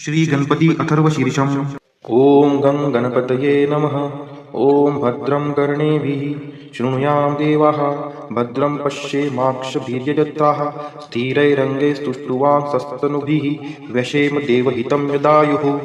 श्री गणपती अथर्वशीर्षम्। ॐ गं गणपतये नमः। ॐ भद्रं कर्णेभिः शृणुयाम देवाः, भद्रं पश्येमाक्षभिर्यजत्राः, स्थिरैरङ्गैस्तुष्टुवांसस्तनूभिः व्यशेम देवहितं यदायुः।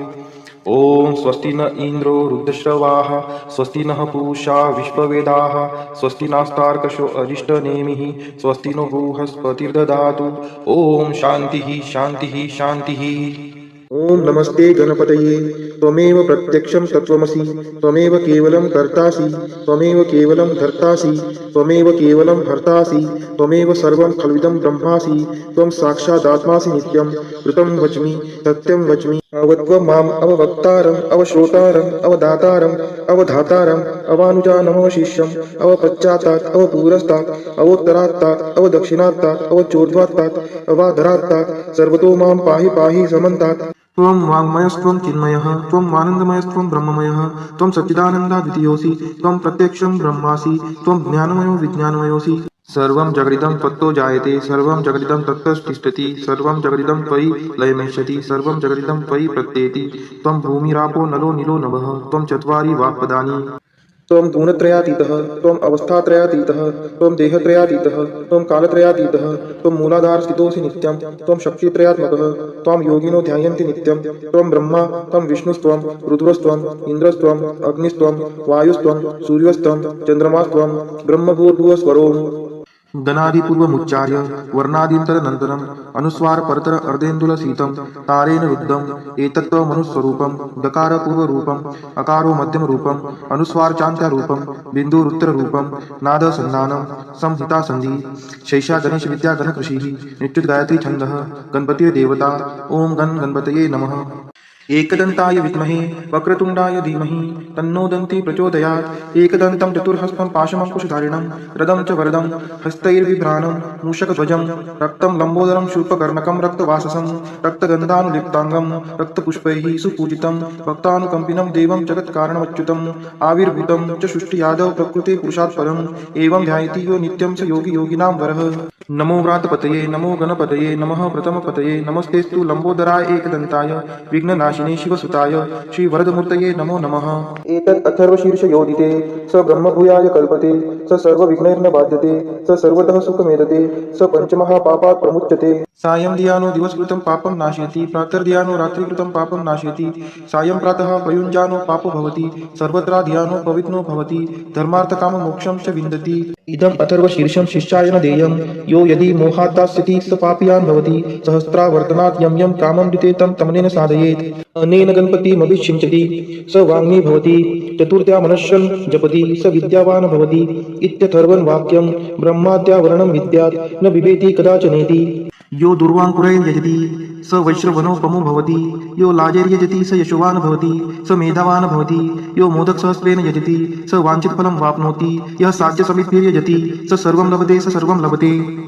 ॐ स्वस्ति न इन्द्रो रुद्रश्रवाः, स्वस्ति नः पूषा विश्ववेदाः, स्वस्ति नास्तार्कशो अरिष्टनेमिः, स्वस्ति नो बृहस्पतिर्दधातु। ॐ शान्तिः शान्तिः शान्तिः। ओम नमस्ते गणपतये। त्वमेव प्रत्यक्षं तत्त्वमसि, त्वमेव केवलं कर्तासि, त्वमेव केवलं धर्तासि, त्वमेव केवलं हर्तासि, त्वमेव सर्वं खल्विदं ब्रह्मासि, त्वं साक्षादात्मासि नित्यं। ऋतं वच्मि सत्यं वच्मि, अवत्वं माम् अववक्तारम् अवश्रोतारम् अवदातारम् अवधातारम् अवानुजानमवशिष्यम् अवपश्चात्तात् अवपुरस्तात् अवोत्तरात्तात् अवदक्षिणात्तात् अवचोर्ध्वात्तात् अवाधरात्तात् सर्वतो मां पाहि पाहि समन्तात्। त्वं वाङ्मयस्त्वं चिन्मयः, त्वं आनन्दमयस्त्वं ब्रह्ममयः, त्वं सच्चिदानन्दाद्वितीयोऽसि, त्वं प्रत्यक्षं ब्रह्मासि, त्वं ज्ञानमयो विज्ञानमयोऽसि। सर्वं जगदिदं त्वत्तो जायते, सर्वं जगदिदं तत्तस्तिष्ठति, सर्वं जगदिदं त्वयि लयमेष्यति, सर्वं जगदिदं त्वयि प्रत्येति। त्वं भूमिरापो नलो नीलो नभः, त्वं चत्वारि वाक्पदानि। त्वं गुणत्रयातीतः, त्वम् अवस्थात्रयातीतः, त्वं देहत्रयातीतः, त्वं कालत्रयातीतः, त्वं मूलाधारस्थितोऽसि नित्यं, त्वं शक्तित्रयात्मकः, त्वां योगिनो ध्यायन्ति नित्यं। त्वं ब्रह्मा, त्वं विष्णुस्त्वं रुद्रस्त्वं इन्द्रस्त्वं अग्निस्त्वं वायुस्त्वं सूर्यस्त्वं चन्द्रमास्त्वं ब्रह्मभूर्भुवस्वरोम्। गणादिपूर्वमुच्चार्य वर्णादीन्तरनन्तरम् अनुस्वार परतर अर्धेन्दुलसीतं तारेण रुद्धम् एतत्त्वमनुस्वरूपं। दकारपूर्वरूपम्, अकारो मध्यमरूपम्, अनुस्वारचान्त्यारूपं, बिन्दुरुत्तररूपं, नादसन्धानं, संहितासन्धिः। शैषा गणेशविद्या गणकृषिः, नित्युद्गायत्री छन्दः, गणपतिर्देवता। ॐ गणपतये नमः। एकदन्ताय विद्महे वक्रतुण्डाय धीमहि तन्नो दन्ती प्रचोदयात्। एकदन्तं चतुर्हस्तं पाशमङ्कुशधारिणं रदं च वरदं हस्तैर्बिभ्राणं मूषकध्वजं रक्तं लम्बोदरं शूर्पकर्णकं रक्तवाससं रक्तगन्धानुलिप्ताङ्गं रक्तपुष्पैः सुपूजितं भक्तानुकम्पिनं देवं जगत्कारणमच्युतम् आविर्भूतं च सृष्टियादौ प्रकृते पुरुषात् परम् एवं ध्यायति यो नित्यं स योगी योगिनां वरः। नमो व्रातपतये नमो गणपतये नमः प्रथमपतये नमस्तेस्तु लम्बोदराय एकदन्ताय विघ्ननाशिने शिवसुताय श्रीवरदमूर्तये नमो नमः। एतत् अथर्वशीर्षयोदिते स ब्रह्मभूयाय कल्पते, स सर्वविघ्नैर्न बाध्यते, स सर्वतः सुखमेधते, स पञ्चमहापापात् प्रमुच्यते। सायं धियानो दिवसकृतं पापं नाशयति, प्रातर्धियानो रात्रिकृतं पापं नाशयति, सायं प्रातः प्रयुञ्जानो पापो भवति, सर्वत्र धियानो पवित्रो भवति, धर्मार्थकाममोक्षं च विन्दति। इदम् अथर्वशीर्षं शिष्याय न देयं, यो यदि मोहात् दास्यति स पापीयान् भवति, सहस्रावर्तनात् यं यं कामं दिते तं तमनेन साधयेत्। अनेन गणपतिमभिषिञ्चति स वाङ्मी भवति, चतुर्थ्या मनश्शं जपति स विद्यावान् भवति इत्यथर्वं वाक्यं। ब्रह्माद्यावरणं विद्यात् न बिभेति कदाचनेति। यो दुर्वाङ्कुरैर्यजति स वैश्रवणोपमो भवति, यो लाजैर्यजति स यशोवान् भवति, स मेधावान् भवति, यो मोदकसहस्रेण यजति स वाञ्छितफलं वाप्नोति, यः साध्यसमिद्भिर्यजति स सर्वं लभते स सर्वं लभते।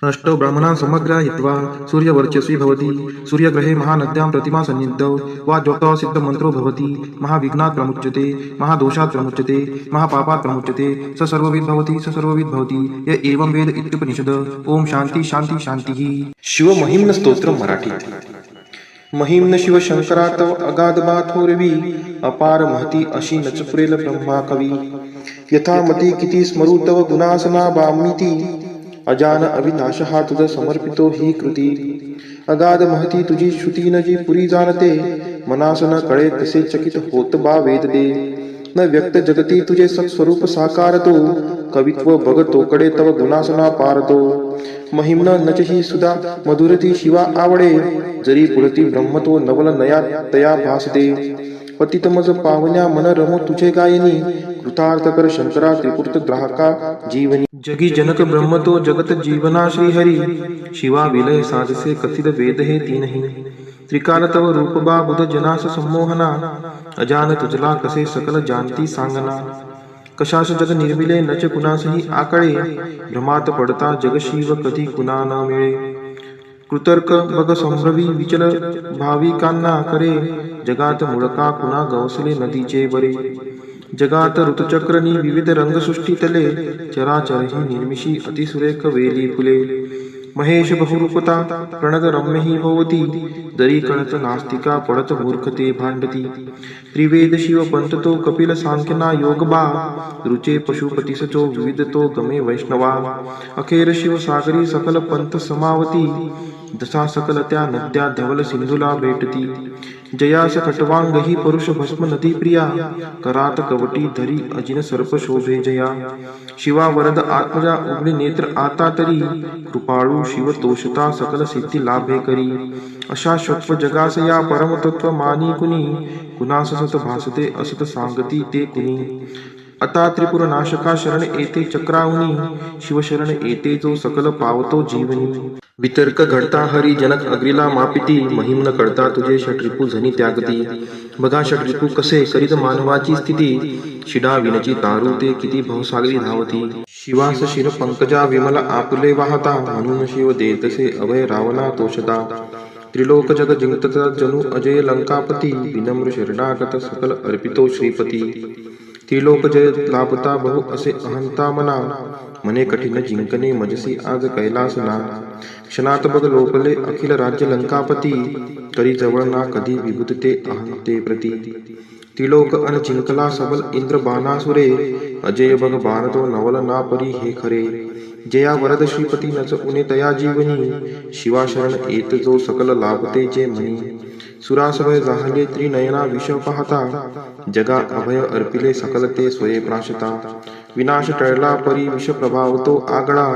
अष्टौ ब्राह्मणान् समग्रायित्वा सूर्यवर्चस्वी भवति, सूर्यग्रहे महानद्यां प्रतिमा सन्निधौ वा ज्योतौ सिद्धमन्त्रो भवति, महाविघ्नात् प्रमुच्यते, महादोषात् प्रमुच्यते, महापापात् प्रमुच्यते, स सर्वविद् भवति स सर्वविद् भवति य एवं वेद इत्युपनिषद। ओम शांती शांती शांतिः। शिवमहिम्न स्तोत्रम मराठीत। महिम्न शिवशंकरा तव अगाध बाथोरवी, अपार महती अशी नचपुरेल ब्रह्मा कवी। यथामती किती स्मरू तव गुणासना बामिती, अजान अविनाश हा तुझ समर्पितो ही कृती। अगाध महती तुझी श्रुती न जी पुरी जाणते, मनास न कळे तसे चकित होत बा वेद दे। न व्यक्त जगती तुझे सत्स्वरूप साकारतो, कवित्व बघतोकडे तव गुणासना पारतो। महिम्न नचही सुधा मधुरती शिवा आवडे, जरी पुढती ब्रह्मतो नवल नया तया भासते। पतितमज पावन्या मन रमो तुझे गायनी, कृतार्थ कर शंकरा त्रिपुर्त ग्राहका जीवनी। जगी जनक ब्रह्मतो जगत जीवना श्रीहरी, शिवा विलय साधसे कथित वेद हे तीनही। त्रिकाल तव रूप बा बुध जनास संमोहना, अजान तुझला कसे सकल जानती सांगना। कशास जग निर्मिले नच कुणासही आकळे, भ्रमात पडता जग शिव कधी कुणा न मिळे। कृतर्क बग संभ्रवी विचल भाविकांना करे, जगात मुळका कुणा गवसले नदीचे बरे। जगात ऋतुचक्रनी विविध रंगसृष्टी तले, चराचर ही निर्मिशी अतिसुरेख वेली फुले। महेश बहुरूपता प्रणत रम्य ही भवती दरी कळत नास्तिका पडत मूर्खते भांडती त्रिवेद शिव पंततो कपिल सांख्यना योग बा रुचे पशुपती सचो विविध तो गमे वैष्णवा अखेर शिव सागरी सकल पंथ समावती दसा सकल त्या नद्या धवल सिंधूला भेटती जयास खटवांग ही परुष भस्म नदी प्रिया करात कवटी धरी अजिन सर्प शोभे जया शिवा वरद आत्मजा उघडी नेत्र आता तरी कृपाळू शिव तोषता सकल सिद्धी लाभे करी अशा शत्व जगास या परमतत्व मानी कुणी कुणास सत भासते असत सांगती ते कुणी आता त्रिपुर नाशका शरण येते चक्रावनी शिवशरण येते जो सकल पावतो जीवनी वितर्क घडता हरी जनक अग्रीला मापिती महिम न कळता तुझे षटरिपू झनी त्यागती बघा षटरिपू कसे करीत मानवाची स्थिती शिडा विनची तारू ते किती भवसागरी धावती शिवास शिर पंकजा विमल आपुले वाहता म्हणून शिव देतसे अभय रावणा तोषता त्रिलोक जग जिंकता जणू अजय लंकापती विनम्र शरणागत सकल अर्पितो श्रीपती त्रिलोक जय लाभता बहु असे अहंता मना मने कठीण जिंकणे मजसी आज कैलासना क्षणात बघ लोकले अखिल राज्य लंकापती करी जवळ ना कधी विभुतते अहंते प्रती त्रिलोक अन जिंकला सबल इंद्र बाणासुरे अजय बघ बाण तो नवल ना परी हे खरे जया वरद श्रीपती नच उने तया जीवनी शिवा शरण येत जो सकल लाभते जे म्हणी सुरासवय जाहले त्रिनयना विष पाहता जगा अभय अर्पिले सकल ते स्वये प्राशता विनाश टळला परी विष प्रभावतो आगळा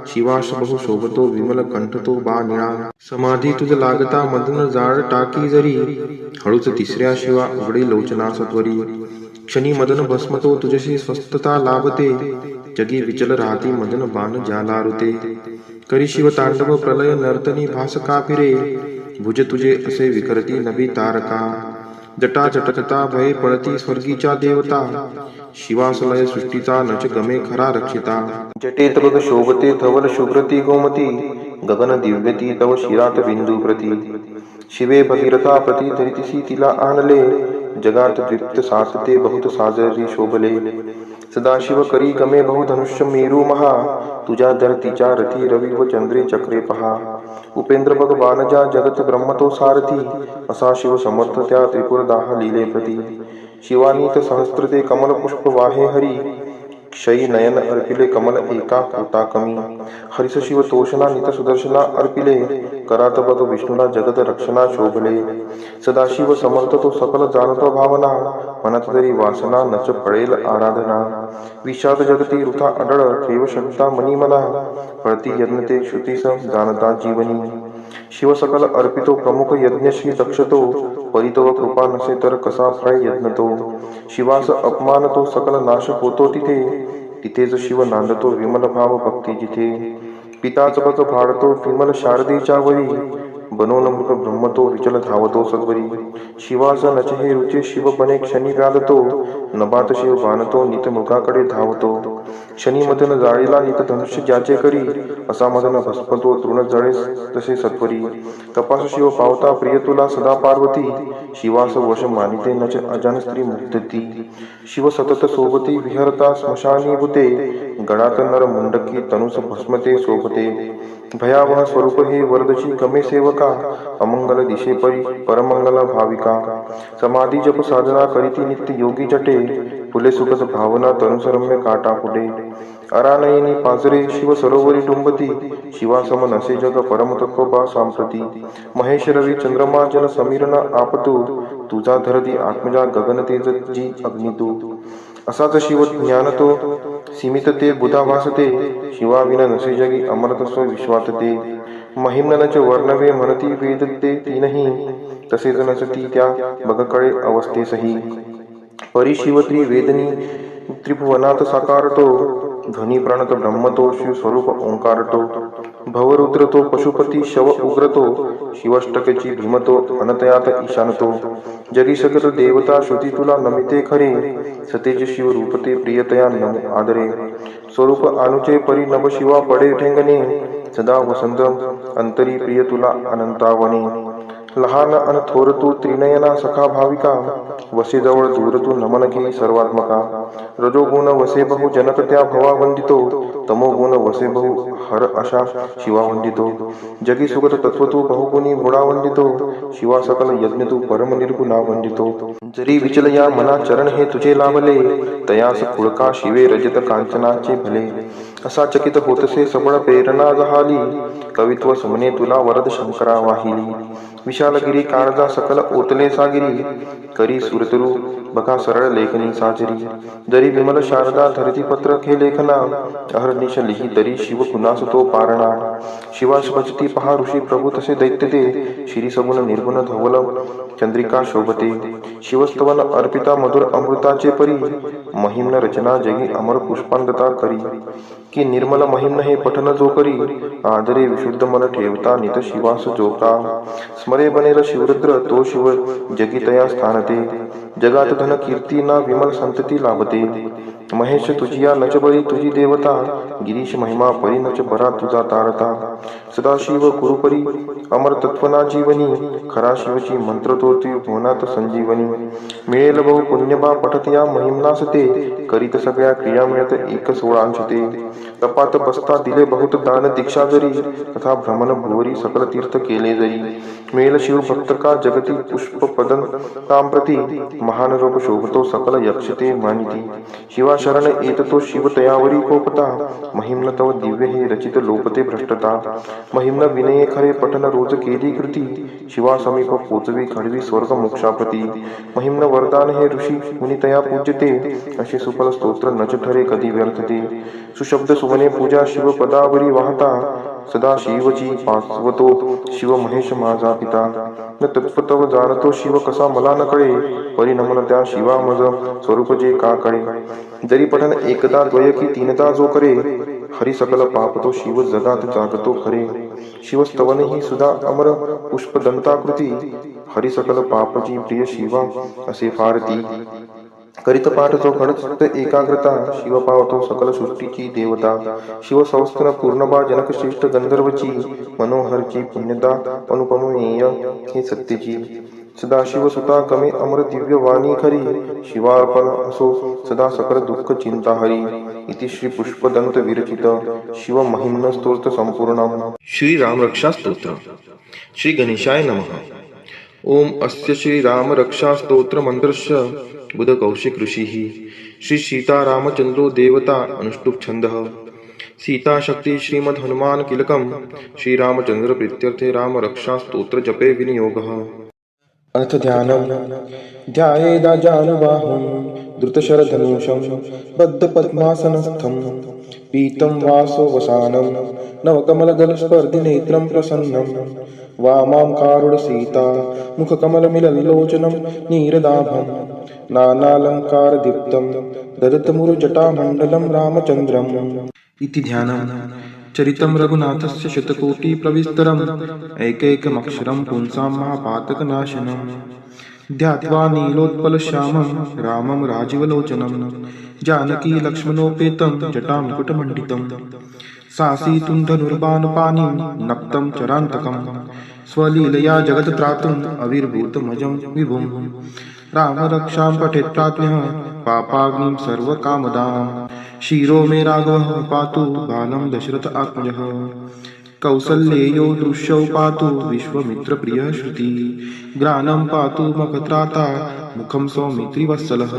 शिवाश बहु शोभतो विमल कंठतो बा निळा समाधी तुझ लागता मदन जाळ टाकी जरी हळूच तिसऱ्या शिवा उघडे लोचना सत्वरी क्षणी मदन भस्मतो तुझशी स्वस्थता लाभते जगी विचल राहती मदन बाण जालारुते करी शिव तांडव प्रलय नर्तनी भासका फिरे भुज तुझे असे विकरती नभी तारका जटा जटकता भये पळती स्वर्गीच्या देवता शिवासलय सृष्टीचा नच गमे खरा रक्षिता जटेत बघ शोभते धवल शुभ्रती गोमती गगन दिव्यती तव शिरात बिंदू प्रती शिवे भगीरथा प्रती धरितीसी तिला आणले जगात दृप्त सासते बहुत साजरी शोभले सदाशिव करी गमे बहुधनुष्य मेरू महा तुझ्या धरतीच्या रथी रवी व चंद्रे चक्रे पहा उपेंद्र बघ बाणजा जगत ब्रह्मतो सारथी असा शिव समर्थ त्या त्रिपुर दाह लीले प्रती शिवानीत सहस्त्रते कमल पुष्प वाहे हरी क्षयी नयन अर्पिले कमल एका कोटा कमी हरिस शिव तोषणा नित सुदर्शना अर्पिले करात बघ विष्णूला जगत रक्षणा शोभले सदाशिव समर्थ तो सकल जाणतो भावना मनात तरी वासना नच फळेल आराधना विषाद जगती वृथा अडळ ठेव शक्ता मनी मला फळती यज्ञ ते श्रुतीस जाणता जीवनी शिव सकल अर्पितो प्रमुख यज्ञ श्री दक्षतो परितव कृपा नसे तर कसा फळ यज्ञ तो शिवास अपमान तो सकल नाश होतो तिथे तिथेच शिव नांदतो विमल भाव भक्ती जिथे पिताच बघ भाडतो विमल शारदेच्या वरी बनवून मृग ब्रह्मतो विचल धावतो सद्वरी शिवास नचहे रुचे शिव बने क्षणी व्याधतो नभात शिव बाणतो नित मृगाकडे धावतो क्षणी मदन जाळीला नित धनुष्य ज्याचे करी असा मदन भस्मतो तृण जळे तसे सत्वरी तपास शिव पावता प्रिय तुला सदा पार्वती शिवास वश मानिते नच अजान स्त्री मुक्तती शिव सतत सोबती विहरता स्मशानी भूते गडात नर मुंडकी तनुस भस्मते शोभते भयावह स्वरूप हे वरदची गमे सेवका अमंगल दिशे परी परमंगल भाविका समाधी जप साधना करीती नित्य योगी जटे फुले सुखद भावना तनुसरम्य काटा पुढे अरानयनी पाजरे शिव सरोवरी डुंबती शिवासम नसे जग परमतत्व बा सांप्रती महेश रवी चंद्रमा जन समीरना आपतू तुझा धरती आत्मजा गगन तेज जी अग्नितू असाच शिव ज्ञान तो सीमित ते बुधा वासते शिवाविना नसे जगी अमरतस्व विश्वात ते महिम्नच वर्णवे म्हणती वेद ते तीनही तसेच नसती त्या बगकळे अवस्थेसही परिशिवत्री वेदनी त्रिभुवनात साकारतो ध्वनी प्रणत ब्रह्मतो शिव स्वरूप ओंकारतो भवरुद्र तो पशुपती शव उग्रतो शिवष्टकची भीमतो अनतयात ईशानतो जगी सकल देवता श्रुती तुला नमिते खरे सतेज शिव रूपते प्रियतया नम आदरे स्वरूप अनुचे परी नभ शिवा पडे ठेंगणे सदा वसंत अंतरी प्रिय तुला अनंतावने लहान अन थोर तू त्रिनयना सखा भाविका, वसे जवळ दूर तू नमन घे सर्वात्मका. रजोगुण वसे बहु जनक त्या भवा वंदितो, तमोगुण वसे बहु हर अशा शिवा वंदितो. जगी सुगत तत्व तू बहुगुणी गुणा वंदितो, शिवा सकल यज्ञ तू परम निर्गुणा वंदितो. जरी विचल या मना चरण हे तुझे लाभले, तयास खुळका शिवे रजत कांचनाचे भले. असा चकित होतसे सबळ प्रेरणा जहाली, कवित्व सुमने तुला वरद शंकरा वाहिली. विशालगिरी काळजा सकल ओतले सागिरी, करी सुरतरू बघा सरळ लेखनी साजरी. जरी विमल शारदा धरती पत्र खे लेखना, अहर्निश लिही तरी शिव कुणास तो पारणा. शिवास भजती पहा ऋषी प्रभू तसे दैत्य ते, श्री सगुण निर्गुण धवल चंद्रिका शोभते. शिवस्तवन अर्पिता मधुर अमृताचे परी, महिम्न रचना जगी अमर पुष्पांगता करी. की निर्मल महिम्न हे पठन जो करी, आदरे विशुद्ध मन ठेवता नित शिवास जोका. स्मरे बनेल शिवरुद्र तो शिव जगी तया स्थानते, जगात धन कीर्ती ना विमल संतती लाभते. महेश तुझिया नच बळी तुझी देवता, गिरीश महिमा परी नच बरा तुझा तारता. सदाशिव कुरुपरी अमर तत्वना जीवनी, खरा शिवची मंत्र तो भुवनात संजीवनी. मिळेल बहु पुण्यबा पठत या महिमनास ते, करीत सगळ्या क्रिया मिळत एक सोळांश ते. तपात बसता दिले बहुत दान दीक्षा जरी, तथा भ्रमण भुवरी सकल तीर्थ केले जरी. मिळेल शिव भक्त का जगती पुष्प पदन तांप्रती, महान रूप शोभतो सकल यक्ष ते मानिती. शिवा शरण येत तो शिव तयावरी कोपता, महिम्न तव दिव्य हे रचित लोपते भ्रष्टता. महिम्न विनये खरे पठन रोज केली कृती, शिवा समीप पोचवी खडवी स्वर्ग मोक्षाप्रती. महिम्न वरदान हे ऋषी मुनी तया पूज्यते, असे सुफल स्तोत्र नच ठरे कधी व्यर्थते. सुशब्द सुमने पूजा शिव पदावरी वाहता, सदा शिवची पाचवतो शिव महेश माझा पिता. न तत्पतव जाणतो शिव कसा मला न कळे, परिणमन त्या शिवा मज स्वरूप जे का कळे. जरी पठन एकदा द्वय की तीनदा जो करे, हरी सकल पापतो शिव जगात जागतो खरे. शिवस्तवन ही सुधा अमर पुष्प दंताकृती, हरी सकल पापची प्रिय शिवा असे फारती. करीत पाठ जो घडत एकाग्रता, शिव पावतो सकल सृष्टीची देवता. शिव संस्थन पूर्णबा जनक श्रेष्ठ गंधर्वची, मनोहरची पुण्यदा अनुपमेय हे सत्यची. सदाशिव सुता गमे अमर दिव्य वाणी खरी, शिवार्पण असो सदा सकल दुःख चिंता हरी. इति श्री पुष्पदंत विरचित शिव महिम्न स्तोत्र संपूर्णम. श्री राम रक्षा स्तोत्र. श्री गणेशाय नमः. ओम अस्य श्री राम रक्षा स्तोत्र मंत्रस्य बुध कौशिक ऋषिः. श्री सीता रामचंद्रो देवता अनुष्टुप छंदः. सीता शक्ति श्रीमद् हनुमान किलकम. श्री रामचंद्र प्रीत्यर्थे राम रक्षा स्तोत्र जपे विनियोगः. अर्थ ध्यानम. ध्यायेदा जानुबाहुं द्रुतशरधनुषं, बद्धपद्मासनस्थं पीतं वासो वसानं. नवकमलदलस्पर्धिनेत्रं प्रसन्नं, वामां कारुणसीता मुखकमलमिलल्लोचनं नीरदाभं. नानालङ्कारदीप्तं ददतमुरुजटामण्डलं रामचन्द्रम्. इति ध्यानम्. चरितं रघुनाथस्य शतकोटिप्रविस्तरम्, एकैकमक्षरं पुंसां महापातकनाशनम्. ध्यात्वा नीलोत्पलश्यामं रामं राजीवलोचनं, जानकी लक्ष्मणोपेतं जटामुकुटमण्डितं. सासीतुं धनुर्बाणपाणिं नक्तं चरान्तकं, स्वलीलया जगत्त्रातुम् अविर्भूतमजं विभुम्. राम रक्षां पठेत् प्राज्ञः पापाग्निं सर्वकामदां. शिरो मे राघवः पातु बालं दशरथ आत्मजः. कौसल्येयो दृश्यौ पातु विश्वमित्रप्रियः श्रुति. ग्रानं पातु मखत्राता मुखं सौमित्रिवत्सलः.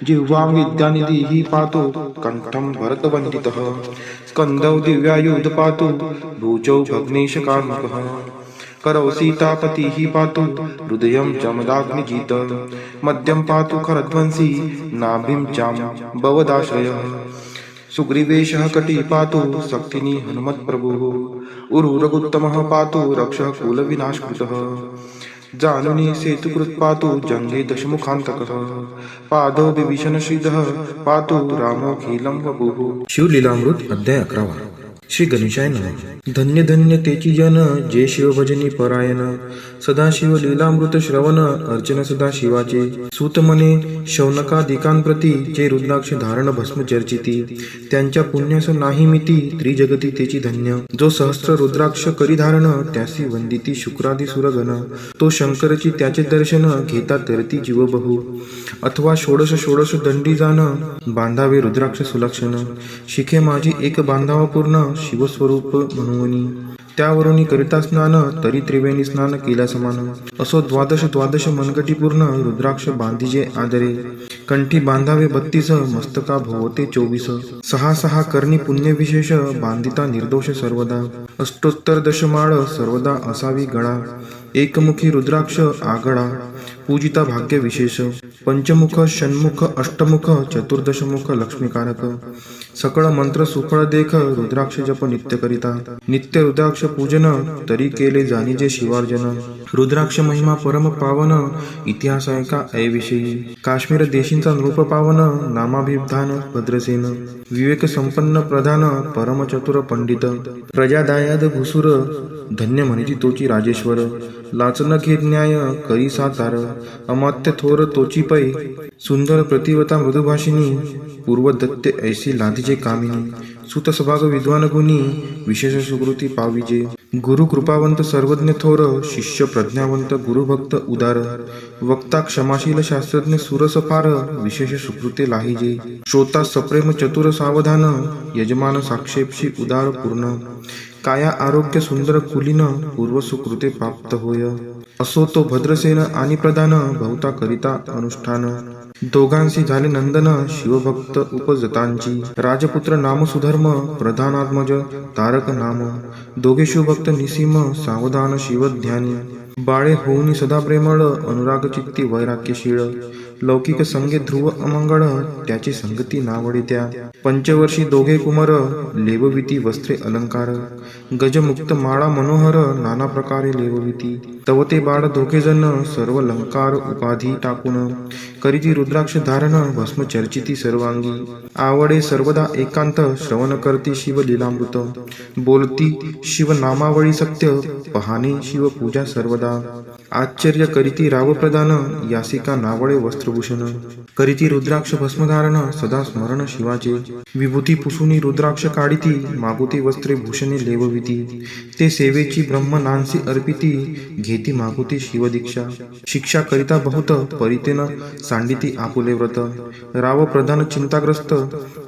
जिह्वां विद्यानिधिः पातु कण्ठं भरतवन्दितः. स्कन्धौ दिव्यायुध पातु भुजौ भग्नेशकार्मुकः. करौ सीतापतिः पातु हृदयं जमदाग्निजित. मध्यं पातु खरध्वंसी नाभिं जाम्बवदाश्रयः. सुग्रीवेशः कटी पातु शक्तिनी हनुमत्प्रभुः. उरुरगुत्तमः पातु रक्षः कुलविनाशकृतः. जानुनी सेतुकृत् पातु जङ्गे दशमुखान्तकः. पादौ विभीषणश्रीधः पातु रामोऽखिलं वपुः. शिवलीलामृत अध्याय 11. श्री गणेशाय नमः. धन्य धन्य तेची जन जे शिव भजनी परायण. सदाशिव लीलामृत श्रवण अर्चन सदा शिवाचे. सूत म्हणे शौनकादिकांप्रती जे रुद्राक्ष धारण भस्म चर्चिती त्यांच्या पुण्यास नाही मिती त्रिजगती तेची धन्य. जो सहस्र रुद्राक्ष करी धारण त्यासी वंदिती शुक्रादी सुरगण. तो शंकरची त्याचे दर्शन घेता तरती जीव बहु. अथवा षोडश षोडश दंडी जाण बांधावे रुद्राक्ष सुलक्षण. शिखे माझी एक बांधावा पूर्ण शिवस्वरूप म्हणूनी. त्यावरून करिता स्नान तरी त्रिवेणी स्नान केल्या समान. असो द्वादश द्वादश मनगटी पूर्ण रुद्राक्ष बांधिजे आदरे. कंठी बांधावे 32 मस्तका भोवते 24. सहा सहा करणी पुण्य विशेष बांधिता निर्दोष सर्वदा. अष्टोत्तर दशमाळ सर्वदा असावी गळा. एकमुखी रुद्राक्ष आगळा पूजिता भाग्य विशेष. पंचमुख षण्मुख अष्टमुख चतुर्दशमुख लक्ष्मीकारक. सकळ मंत्र सुफळ देख रुद्राक्ष जप नित्य करिता. नित्य रुद्राक्ष पूजन तरी केले जाणीजे शिवार्जन. रुद्राक्ष महिमा परम पावन इतिहास ऐका ऐविषयी. काश्मीर देशींचा नृप पावन नामाभिधान भद्रसेन. विवेक संपन्न प्रधान परम चतुर पंडित. प्रजादायाद भुसुर धन्य म्हणती तोची राजेश्वर. लाचन घे न्याय करी सातार. अमात्य थोर तोची पै. सुंदर प्रतिवता मृदुभाषिनी. पूर्वदत्ते ऐसी लादीचे कामिनी. सुतसभाग विद्वान गुणी विशेष सुकृती पाविजे. गुरु कृपावंत सर्वज्ञ थोर. शिष्य प्रज्ञावंत गुरुभक्त उदार. वक्ता क्षमाशील शास्त्रज्ञ सुरस फार. विशेष सुकृते लाहिजे. श्रोता सप्रेम चतुर सावधान. यजमान साक्षेपशी उदार पूर्ण. काया आरोग्य सुंदर कुलीन. पूर्व सुकृते प्राप्त होय. असो तो भद्रसेन आणि प्रधान. बहुता करिता अनुष्ठान. दोघांशी झाले नंदन शिवभक्त उपजतांची. राजपुत्र नाम सुधर्म प्रधानात्मज तारक नाम. दोघे शिवभक्त निसीम सावधान शिवध्यानी. बाळे होऊनी सदा प्रेमळ अनुराग चित्ती वैराग्यशीळ. लौकिक संगे ध्रुव अमंगळ त्याची संगती नावडे त्या. पंचवर्षी दोघे कुमार लेवविती वस्त्रे अलंकार. गजमुक्त माळा मनोहर नाना प्रकारे लेवविती. तव ते बाळ दोघे जण सर्व अलंकार उपाधी टाकून. करीती रुद्राक्ष धारण भस्म चर्चिती सर्वांगी. आवडे सर्वदा एकांत श्रवण करती शिव लीलामृत. बोलती शिव नामावळी सत्य पहाणे शिव पूजा सर्वदा. आश्चर्य करीती राव प्रदान यासिका नावळे वस्त्रभूषण. करीती रुद्राक्ष भस्मधारण सदा स्मरण शिवाचे. विभूती पुसुनी रुद्राक्ष काढिती मागुती वस्त्रे भूषणे लेवविती. ते सेवेची ब्रह्म नांसी अर्पिती घेती मागुती शिवदीक्षा. शिक्षा करिता बहुत परितेन सांडिती आपुले व्रत. राव प्रधान चिंताग्रस्त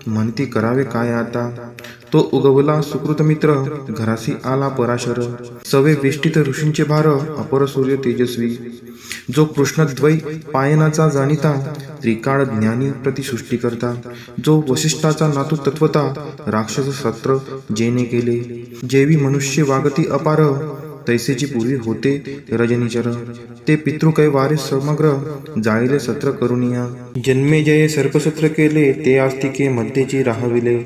म्हणती करावे काय आता. तो उगवला सुकृत मित्र घरासी आला पराशर. सवे वेष्टित ऋषींचे भार अपर सूर्य तेजस्वी. जो कृष्णद्वै पायनाचा जाणिता त्रिकाळ ज्ञानी प्रतिसृष्टी करता. जो वसिष्ठाचा नातू तत्वता राक्षस सत्र जेने केले. जेवी मनुष्य वागती अपार तैसेची पूर्वी होते रजनीचर. ते पितृकै वारे समग्र जाळीले सत्र करुनिया. जन्मे जये सर्पसत्र केले ते आस्तिके मध्येची राहविले.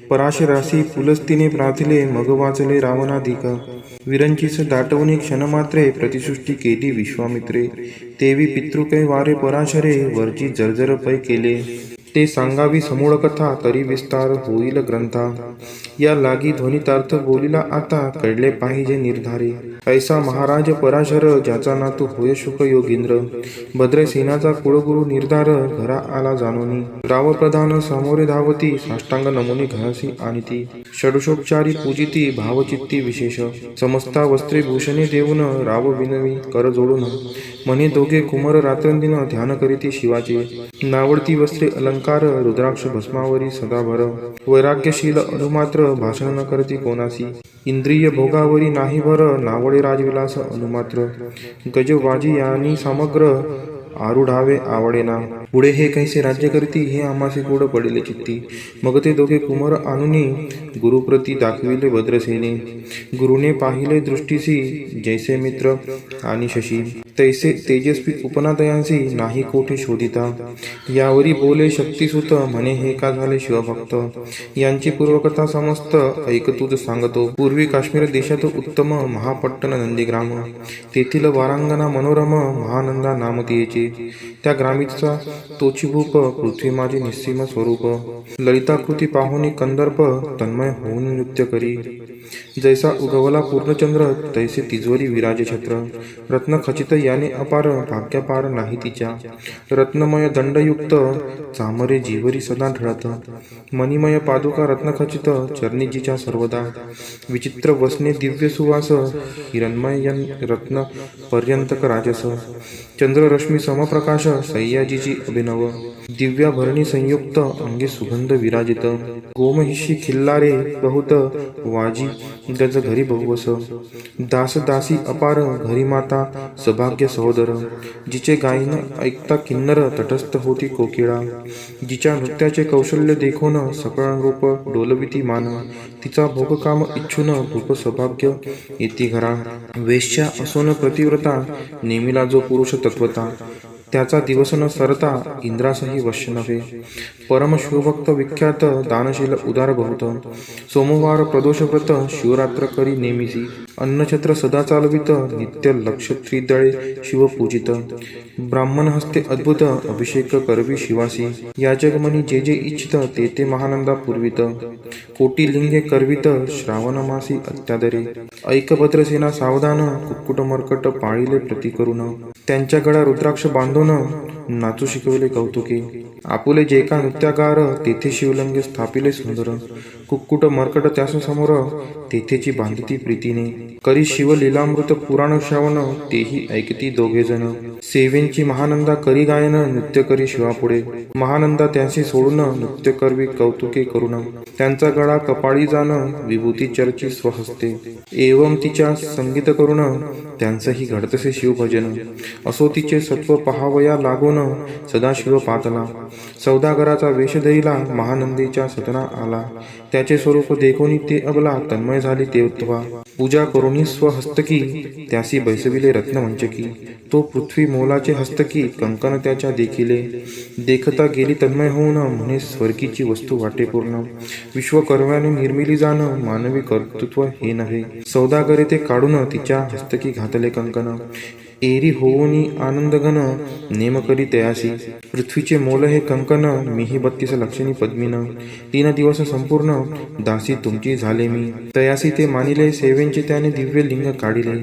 पराशरासी पुलस्तीने प्रार्थिले मग वाचले रावणाधिक. विरंचीस दाटवणी क्षणमात्रे प्रतिसृष्टी केली विश्वामित्रे. तेवी पितृकै वारे पराशरे वरची जर्जर पै केले. ते सांगावी समूळ कथा तरी विस्तार होईल ग्रंथा. या लागी ध्वनितार्थ बोलिला आता कळले पाहिजे निर्धारे. ऐसा महाराज पराशर ज्याचा नातू होय शुक योगींद्र. भद्रसेनाचा कुळगुरु निर्धार घरा आला जाणोनी. राव प्रधान समोरे धावती साष्टांग नमुनी घरासी आणिती. षडशोपचारी पूजिती भावचित्ती विशेष. समस्ता वस्त्रे भूषणे देऊन राव विनवी कर जोडून. म्हणे दोघे कुमार रात्रंदिन ध्यान करीती शिवाचे. नावडती वस्त्रे अलंकार रुद्राक्ष भस्मावरी सदाभर. वैराग्यशील अनुमात्र भाषण न करती कोणासी. इंद्रिय भोगावरी नाही भर नावडे राजविलास अनुमात्र. गजवाजी यांनी समग्र आरुढावे आवडेना. पुढे हे कैसे राज्य करती हे आम्हासे गोड पडिले चित्ती. मग ते दोघे कुमार आणुनी गुरुप्रती दाखविले भद्रसेने. गुरुने पाहिले दृष्टीसी जैसे मित्र आणि शशी. तैसे तेजस्वी उपनादयांसी नाही कोठे शोधिता. यावरी बोले शक्तिसुत म्हणे हे का झाले शिवभक्त. यांची पूर्वकथा समस्त ऐक तुझ सांगतो. पूर्वी काश्मीर देशात उत्तम महापट्टण नंदीग्राम. तेथील वारांगना मनोरम महानंदा नाम तियेचे. त्या ग्रामीचा तोची भूप पृथ्वी माझे निस्सीम स्वरूप. ललिताकृती पाहुनी कंदर्प तन्मय होऊन नृत्य करी. जैसा उगवला पूर्णचंद्र तैसे तिजोरी विराजे छत्र. रत्नखचित याने अपार भाग्यपार नाही तिच्या. रत्नमय दंडयुक्त चामरे जीवरी सदा ढळत. मणिमय पादुका रत्नखचित चरणीजीच्या सर्वदा. विचित्र वसने दिव्य सुवास हिरणमय रत्न पर्यंतक राजस. चंद्ररश्मी समप्रकाश सह्याजीची अभिनव. दिव्याभरणी संयुक्त अंगे सुगंध विराजित. गोमहिषी खिल्लारे बहुत वाजी गज घरी बहुवस. दास दासी अपार घरी माता सभाग्य सहोदर. जिचे गायन ऐकता किन्नर तटस्थ होती कोकिळा. जिच्या नृत्याचे कौशल्य देखून सकळ रूप डोलविती मान. तिचा भोगकाम इच्छून भूप सभाग्य येती घरा. वेश्या असोन प्रतिव्रता नेमिला जो पुरुष तत्वता. त्याचा दिवस न सरता इंद्रासही वश्य नव्हे. परम शिवभक्त विख्यात दानशील उदार बहुत. सोमवार प्रदोषव्रत शिवरात्र करी नेमिसी. अन्नछत्र सदा चालवित नित्य लक्ष त्रिदळे शिव पूजित. ब्राह्मण हस्ते अद्भुत अभिषेक करवी शिवासी. याजगमनी जे जे इच्छित ते ते महानंदा पूर्वित. कोटी लिंगे करवित श्रावण मासी अत्यादरे. ऐकभद्रसेना सावधान कुक्कुट मर्कट पाळिले प्रति करून. त्यांच्या गळा रुद्राक्ष बांधून नाचू शिकवले कौतुके. आपुले जे का नृत्यागार तेथे शिवलिंगे स्थापिले सुंदर. कुक्कुट मर्कट त्यास समोर तेथेची बांधती प्रीतीने. करी शिव लीलामृत पुराण श्रवण तेही ऐकती दोघे जण. सेवेंची महानंदा करी गायन नृत्य करी शिवापुढे. महानंदा त्यांशी सोडून नृत्य करवी कौतुके करून. त्यांचा गळा कपाळी जाण विभूती चर्ची स्वहस्ते. एवं तिच्या संगीत करून त्यांचंही घडतसे शिवभजन. असो तिचे सत्व पहावया लागून सदाशिव पातला. सौदागराचा वेश धरिला महानंदीच्या सदना आला. त्याचे स्वरूप देखोनी ते अबला तन्मय झाली तेव्हा. पूजा करुणी स्वहस्तकी त्यासी बैसविले रत्नमंचकी. तो पृथ्वी मोलाचे हस्तकी कंकण त्याच्या देखिले. देखता गेली तन्मय होऊन म्हणे स्वर्गीची वस्तू वाटे पूर्ण. विश्वकर्म्याने निर्मिली जाण मानवी कर्तृत्व हे नव्हे. सौदागरे ते काढून तिच्या हस्तकी घातले कंकण. एरी होऊनी आनंदघन नेम करी तयासी. पृथ्वीचे मोल हे कंकन मीही 32 लक्षणी पद्मीन. 3 दिवस संपूर्ण दासी तुमची झाले मी. तयासी ते मानिले सेवेंचे त्याने दिव्य लिंग काढिले.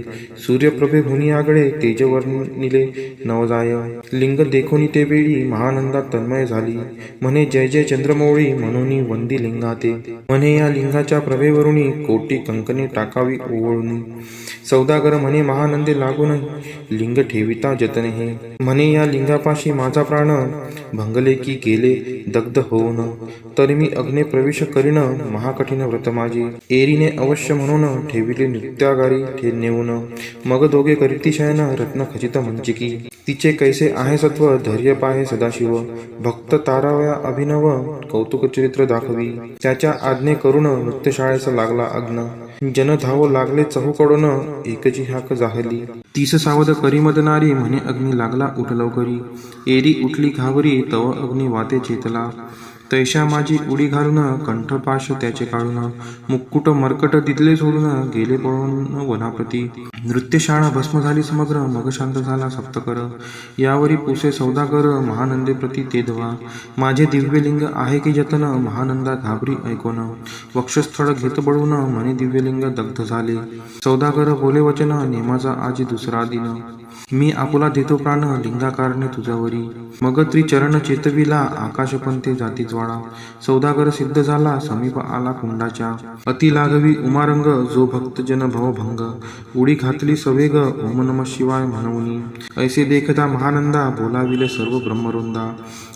सूर्यप्रभे हुनी आगळे तेजवर्णिले नवजाय. लिंग देखोनी ते वेळी महानंदा तन्मय झाली. म्हणे जय जय चंद्रमौळी म्हणून वंदी लिंगाते. म्हणे या लिंगाच्या प्रभेवरुणी कोटी कंकणे टाकावी ओवळून. सौदागर म्हणे महानंदे लागून लिंग ठेविता जतन हे. म्हणे या लिंगापाशी माझा प्राण भंगले की गेले दग्ध होऊन. तर मी अग्ने प्रवेश करीन महाकठीण व्रत माझी. एरीने अवश्य म्हणून ठेविले नृत्यागारी नेऊन. मग दोघे करीती शयन रत्न खचित मंचिकी. तिचे कैसे आहे सत्व धैर्य पाहे सदाशिव. भक्त तारावया अभिनव कौतुक चरित्र दाखवी. त्याच्या आज्ञे करून नृत्यशाळेस लागला अग्न. जन धावो लागले चहूकडून एकची हाक जाहली. 30 सावध करीमद नारी म्हणे अग्नी लागला उठ लवकरी. एरी उठली घावरी तव अग्नी वाते चेतला. तैशा माझी उडी घालून कंठपाश त्याचे काढून. मुक्कुट मर्कट दिदले सोडून गेले पळून वनाप्रती. नृत्यशाळा भस्म झाली समग्र मग शांत झाला सप्तकर. यावरी पुसे सौदागर महानंदे प्रती ते धवा. माझे दिव्यलिंग आहे की जतन महानंदा घाबरी ऐकोन. वक्षस्थळ घेत बळून म्हणे दिव्यलिंग दग्ध झाले. सौदागर बोले वचन नेमाचा आजी दुसरा दिन. मी आपुला देतो प्राण लिंगाकारणे तुझ्यावरी. मग त्रिचरण चेतविला आकाशपंते जाती ज्वाळा. सौदागर सिद्ध झाला समीप आला कुंडाच्या. अति लाघवी उमारंग जो भक्तजन भवभंग. उडी घातली सवेग ओम नम शिवाय म्हणूनी. ऐसे देखता महानंदा बोलाविले सर्व ब्रह्मवृंदा.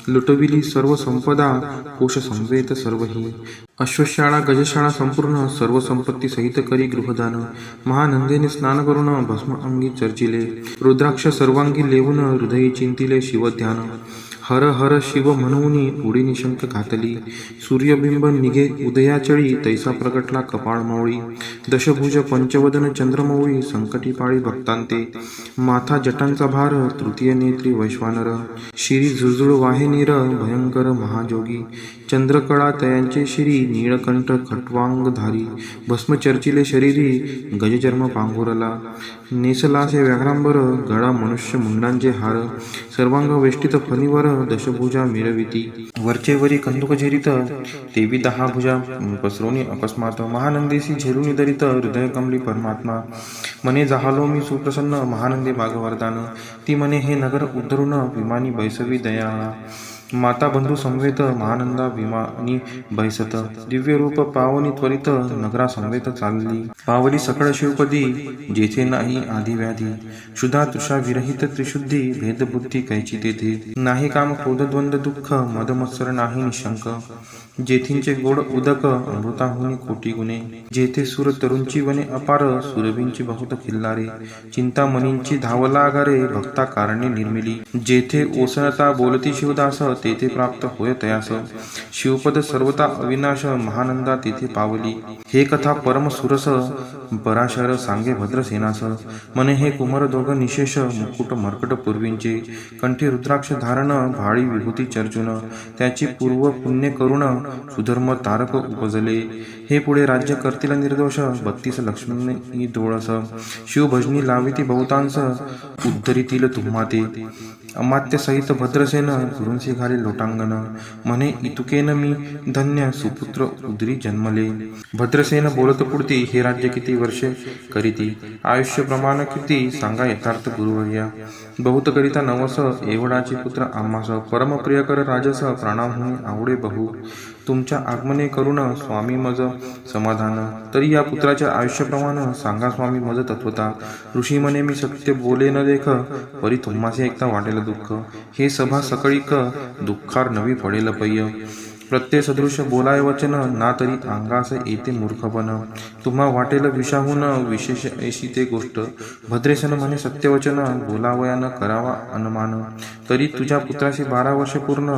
लुटविली सर्व संपदा कोश संवेत सर्वही. अश्वशाळा गजशाळा संपूर्ण सर्व संपत्ती सहित करी गृहदान. महानंदेने स्नान करून भस्म अंगी चर्चिले. रुद्राक्ष सर्वांगी लेवून हृदयी चिंतिले शिवध्यान. हर हर शिव म्हणून उडी निशंक घातली. सूर्यबिंब निघे उदयाचळी तैसा प्रगटला कपाळ मौळी. दशभुज पंचवदन चंद्रमौळी संकटी पाळी भक्तांते. माथा जटांचा भार तृतीय नेत्री वैश्वानर. शिरी झुळझुळ वाहे नीर भयंकर महाजोगी. चंद्रकळा तयांचे शिरी, नीळकंठ खट्वांगधारी, भस्म चर्चिले शरीरी, गजचर्म पांघोरला, नेसलासे व्याघ्रांबर, गळा मनुष्य मुंडांचे हार, सर्वांग वेष्टित फणीवर, दशभुजा मिरविती, वरचे वरी कंदुक झेरित, तेवी 10 भुजा पसरोनी अकस्मात, महानंदेसी झेलुनी दरित, हृदय कमली परमात्मा, मने जाहालो मी सुप्रसन्न, महानंदे भागवरदान, ती मने हे नगर उद्धरून, विमानी बैसवी दयाळा, माता बंधू समवेत, महानंदा विमानी बैसत, दिव्य रूप पावनी त्वरित, नगरा समवेत चालली, पावली सकळ शिवपदी, जेथे नाही आधी व्याधी, क्षुधा तृषा विरहित त्रिशुद्धी, भेदबुद्धी कैची तेथे, नाही काम क्रोध द्वंद दुःख, मदमत्सर नाही निशंक, जेथींचे गोड उदक, अमृताहुनी कोटी गुणे, जेथे सुर तरुंची वने अपार, सुरभींची बहुत खिल्लारे, चिंतामणींची धावला आगारे, भक्ता कारणे निर्मिली, जेथे ओसळता बोलती शिवदास, तेथे प्राप्त होय तयास, शिवपद सर्वता अविनाश, महानंदा तेथे पावली, हे कथा परम सुरस, पराशर सांगे भद्रसेनास, मने हे कुमर दोघ निशेष, मुकुट मर्कट पूर्वींचे, कंठी रुद्राक्ष धारण, भाळी विभूती चर्चुन, त्याची पूर्व पुण्य करुण, सुधर्म तारक उपजले, हे पुढे राज्य करतील निर्दोष, 32 लक्ष्मी डोळस, शिवभजनी लाविती बहुतांस, उद्धरितील तुम्हा ते, अमात्य सहित भद्रसेन, गुरूंसी घाली लोटांगण, म्हणे इतुकेन मी धन्य, सुपुत्र उदरी जन्मले, भद्रसेन बोलत पुढती, हे राज्य किती वर्षे करीती, आयुष्य प्रमाण किती, सांगा यथार्थ गुरुवर्या, बहुत करिता नवस, एवढाची पुत्र आम्हास, परम प्रियकर राजस, प्राणाहुनी आवडे बहु, तुमच्या आगमने करुण, स्वामी मज समाधान, तरी या पुत्राच्या आयुष्यप्रमाण, सांगा स्वामी मज तत्वता, ऋषी म्हणे मी सत्य बोले न देख, परी तुम्हासे एकता वाटेल दुःख, हे सभा सकळीक, दुःखार नवी पडेल पय्य, प्रत्यय सदृश बोलाय वचन, ना तरी अंगास येते मूर्खपण, तुम्हा वाटेल विषाहून, विशेष ऐशी ते गोष्ट, भद्रेसन म्हणे सत्यवचन, बोलावयान करावा अनुमान, तरी तुझ्या पुत्राशी 12 वर्षे पूर्ण,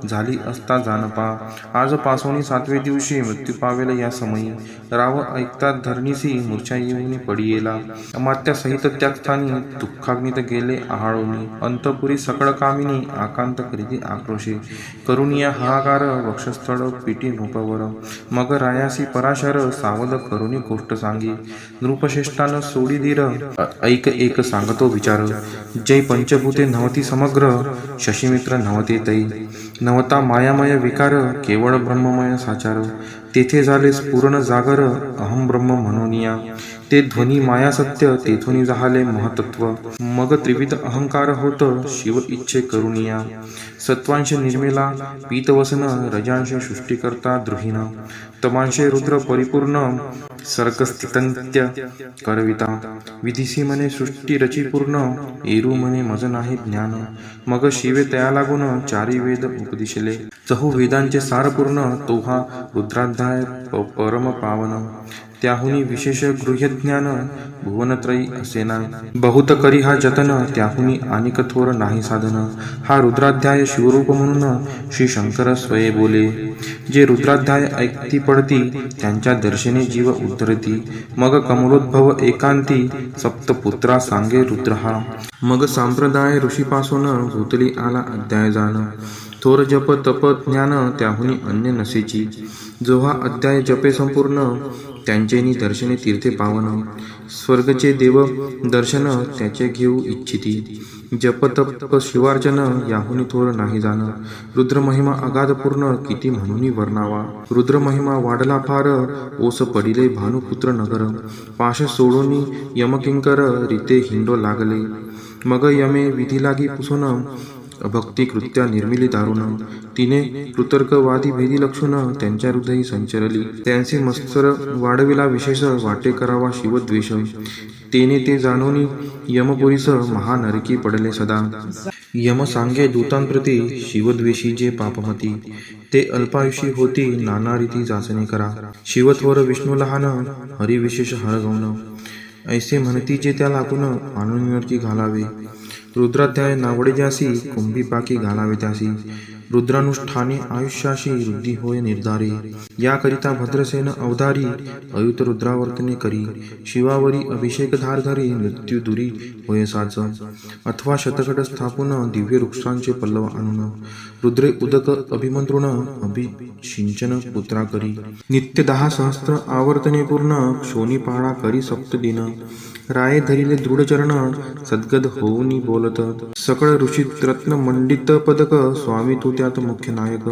झाली असता जानपा, आज पासोनी 7वे दिवशी, मृत्यू पावेल या समयी, राव ऐकतात धरणीसी, मूर्छा येऊनी पडियेला, अमात्या सहित त्याच स्थानी, दुःखाग्नीत गेले आहाळोनी, अंतपुरी सकळ कामिनी, आकांत करीती आक्रोशे, करुणिया हाहाकार, वक्षस्थळ पिटी नृपवर, मग रायासी पराशर, सावध करुणी गोष्ट सांगी, नृपश्रेष्ठान सोडी धीर, ऐक एक सांगतो विचार, जय पंचभूते नव्हती समग्र, शशीमित्र नव्हते तै, नवता मायामय विकार, केवळ ब्रह्ममय साचार, तेथे झाले स्फुरण जागर, अहम ब्रह्म म्हणूनिया, ते ध्वनी माया सत्य, तेथून झाले महतत्व, मग त्रिविध अहंकार होत, शिव इच्छे करुणिया, सत्वांश निर्मिला पीतवसन, रजांश सृष्टीकर्ता द्रुहीन, तमांशे रुद्र परिपूर्ण, सर्गस्थितंत्य करविता, विधिसी म्हणे सृष्टी रची पूर्ण, एरू म्हणे मज नाही ज्ञान, मग शिवे तया लागून, चारी वेद उपदिशले, चहू वेदांचे सार पूर्ण, तो हा रुद्राध्याय परम पावन, त्याहुनी विशेष गृह्यज्ञान, भुवनत्रयी असेना, बहुत करी हा जतन, त्याहुनी अनिक थोर नाही साधन, हा रुद्राध्याय शिवरूप म्हणून, श्री शंकर स्वये बोले, जे रुद्राध्याय ऐकती पडती, त्यांच्या दर्शने जीव उद्धरती, मग कमलोद्भव एकांती, सप्तपुत्रा सांगे रुद्र हा, मग संप्रदाय ऋषीपासून, भूतली आला अध्याय जाण, थोर जप तप ज्ञान, त्याहुनी अन्य नसेची, जो हा अध्याय जपे संपूर्ण, त्यांचेनी दर्शने तीर्थे पावन, स्वर्गचे देव दर्शन, त्याचे घेऊ इच्छिती, जप तप शिवार्चन, याहुनी थोर नाही जाण, रुद्र महिमा अगाध पूर्ण, किती म्हणून वर्णावा, रुद्र महिमा वाढला फार, ओस पडिले भानुपुत्र नगर, पाश सोडून यमकिंकर, रीते हिंडो लागले, मग यमे विधी लागी पुसून, भक्ती कृत्या निर्मिली दारुण, तिने कृतर्कवादी भेदी लक्षुण, त्यांच्या हृदयी संचरली, त्यांचे मत्सर वाढविला विशेष, वाटे करावा शिवद्वेष, तेने ते जाणून यमपुरीस, महानरकी पडले सदा, यम सांगे दूतांप्रती, शिवद्वेषी जे पापमती, ते अल्पायुषी होती, नाना रीती जाचणे करा, शिवत्वर विष्णू लहान, हरिविशेष हळगवण, ऐसे म्हणती जे त्या लागून, आणून घालावे, रुद्राध्याय नावडे ज्यासी, कुंभी पाकी घालावे त्यासी, रुद्रानुष्ठाने आयुष्याशी वृद्धी होय निर्धारे. याकरिता भद्रसेन अवधारी अयुत रुद्रावर्तने करी. शिवावरी अभिषेक धार धरी मृत्यू दुरी होय साच. अथवा शतकट स्थापून दिव्य वृक्षांचे पल्लव आणून रुद्रे उदक अभिमंत्रुण अभिषिंचन पुत्रा करी. नित्य 10 सहस्त्र आवर्तने पूर्ण क्षोणी पाळा करी सप्तदिन. राये धरिले दृढ चरण सद्गद होऊनी बोलत. सकळ ऋषीत रत्न मंडित पदक स्वामी तू त्यात मुख्य नायक.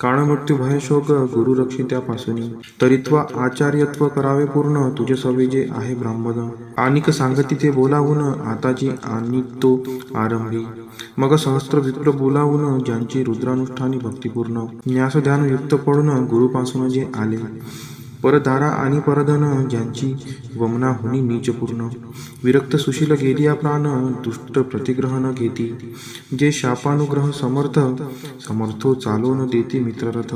काळ मृत्यू भय शोक गुरु रक्षी त्यापासूनी. तरित्वा आचार्यत्व करावे पूर्ण तुझे सवे जे आहे ब्राह्मण. आनिक सांगती ते बोलावून आताची आणि तो आरंभी. मग सहस्त्र विप्र बोलावून ज्यांची रुद्रानुष्ठानी भक्तिपूर्ण. न्यास ध्यान युक्त पडून गुरुपासून जे आले. परदारा आणि परधन ज्यांची वमना होनी नीचपूर्ण. विरक्त सुशील गेलिया प्राण दुष्ट प्रतिग्रह न घेती. जे शापानुग्रह समर्थो चालो न देती मित्ररथ.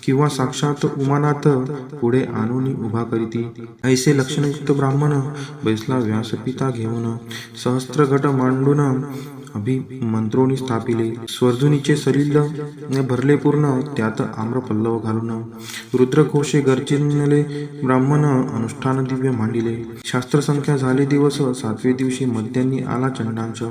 किंवा साक्षात उमानाथ पुढे आणून उभा करीती. ऐसे लक्षणयुक्त ब्राह्मण बैसला व्यासपिता घेऊन. सहस्त्र घट मांडून अभिमंत्रोनी स्थापिले. स्वर्धुनीचे सलिल भरले पूर्ण त्यात आम्र पल्लव घालून. रुद्रघोषे गर्जिनले ब्राह्मण अनुष्ठान दिव्य मांडिले. शास्त्र संख्या झाले दिवस 7वे दिवशी मध्यान्नी आला चंडांच.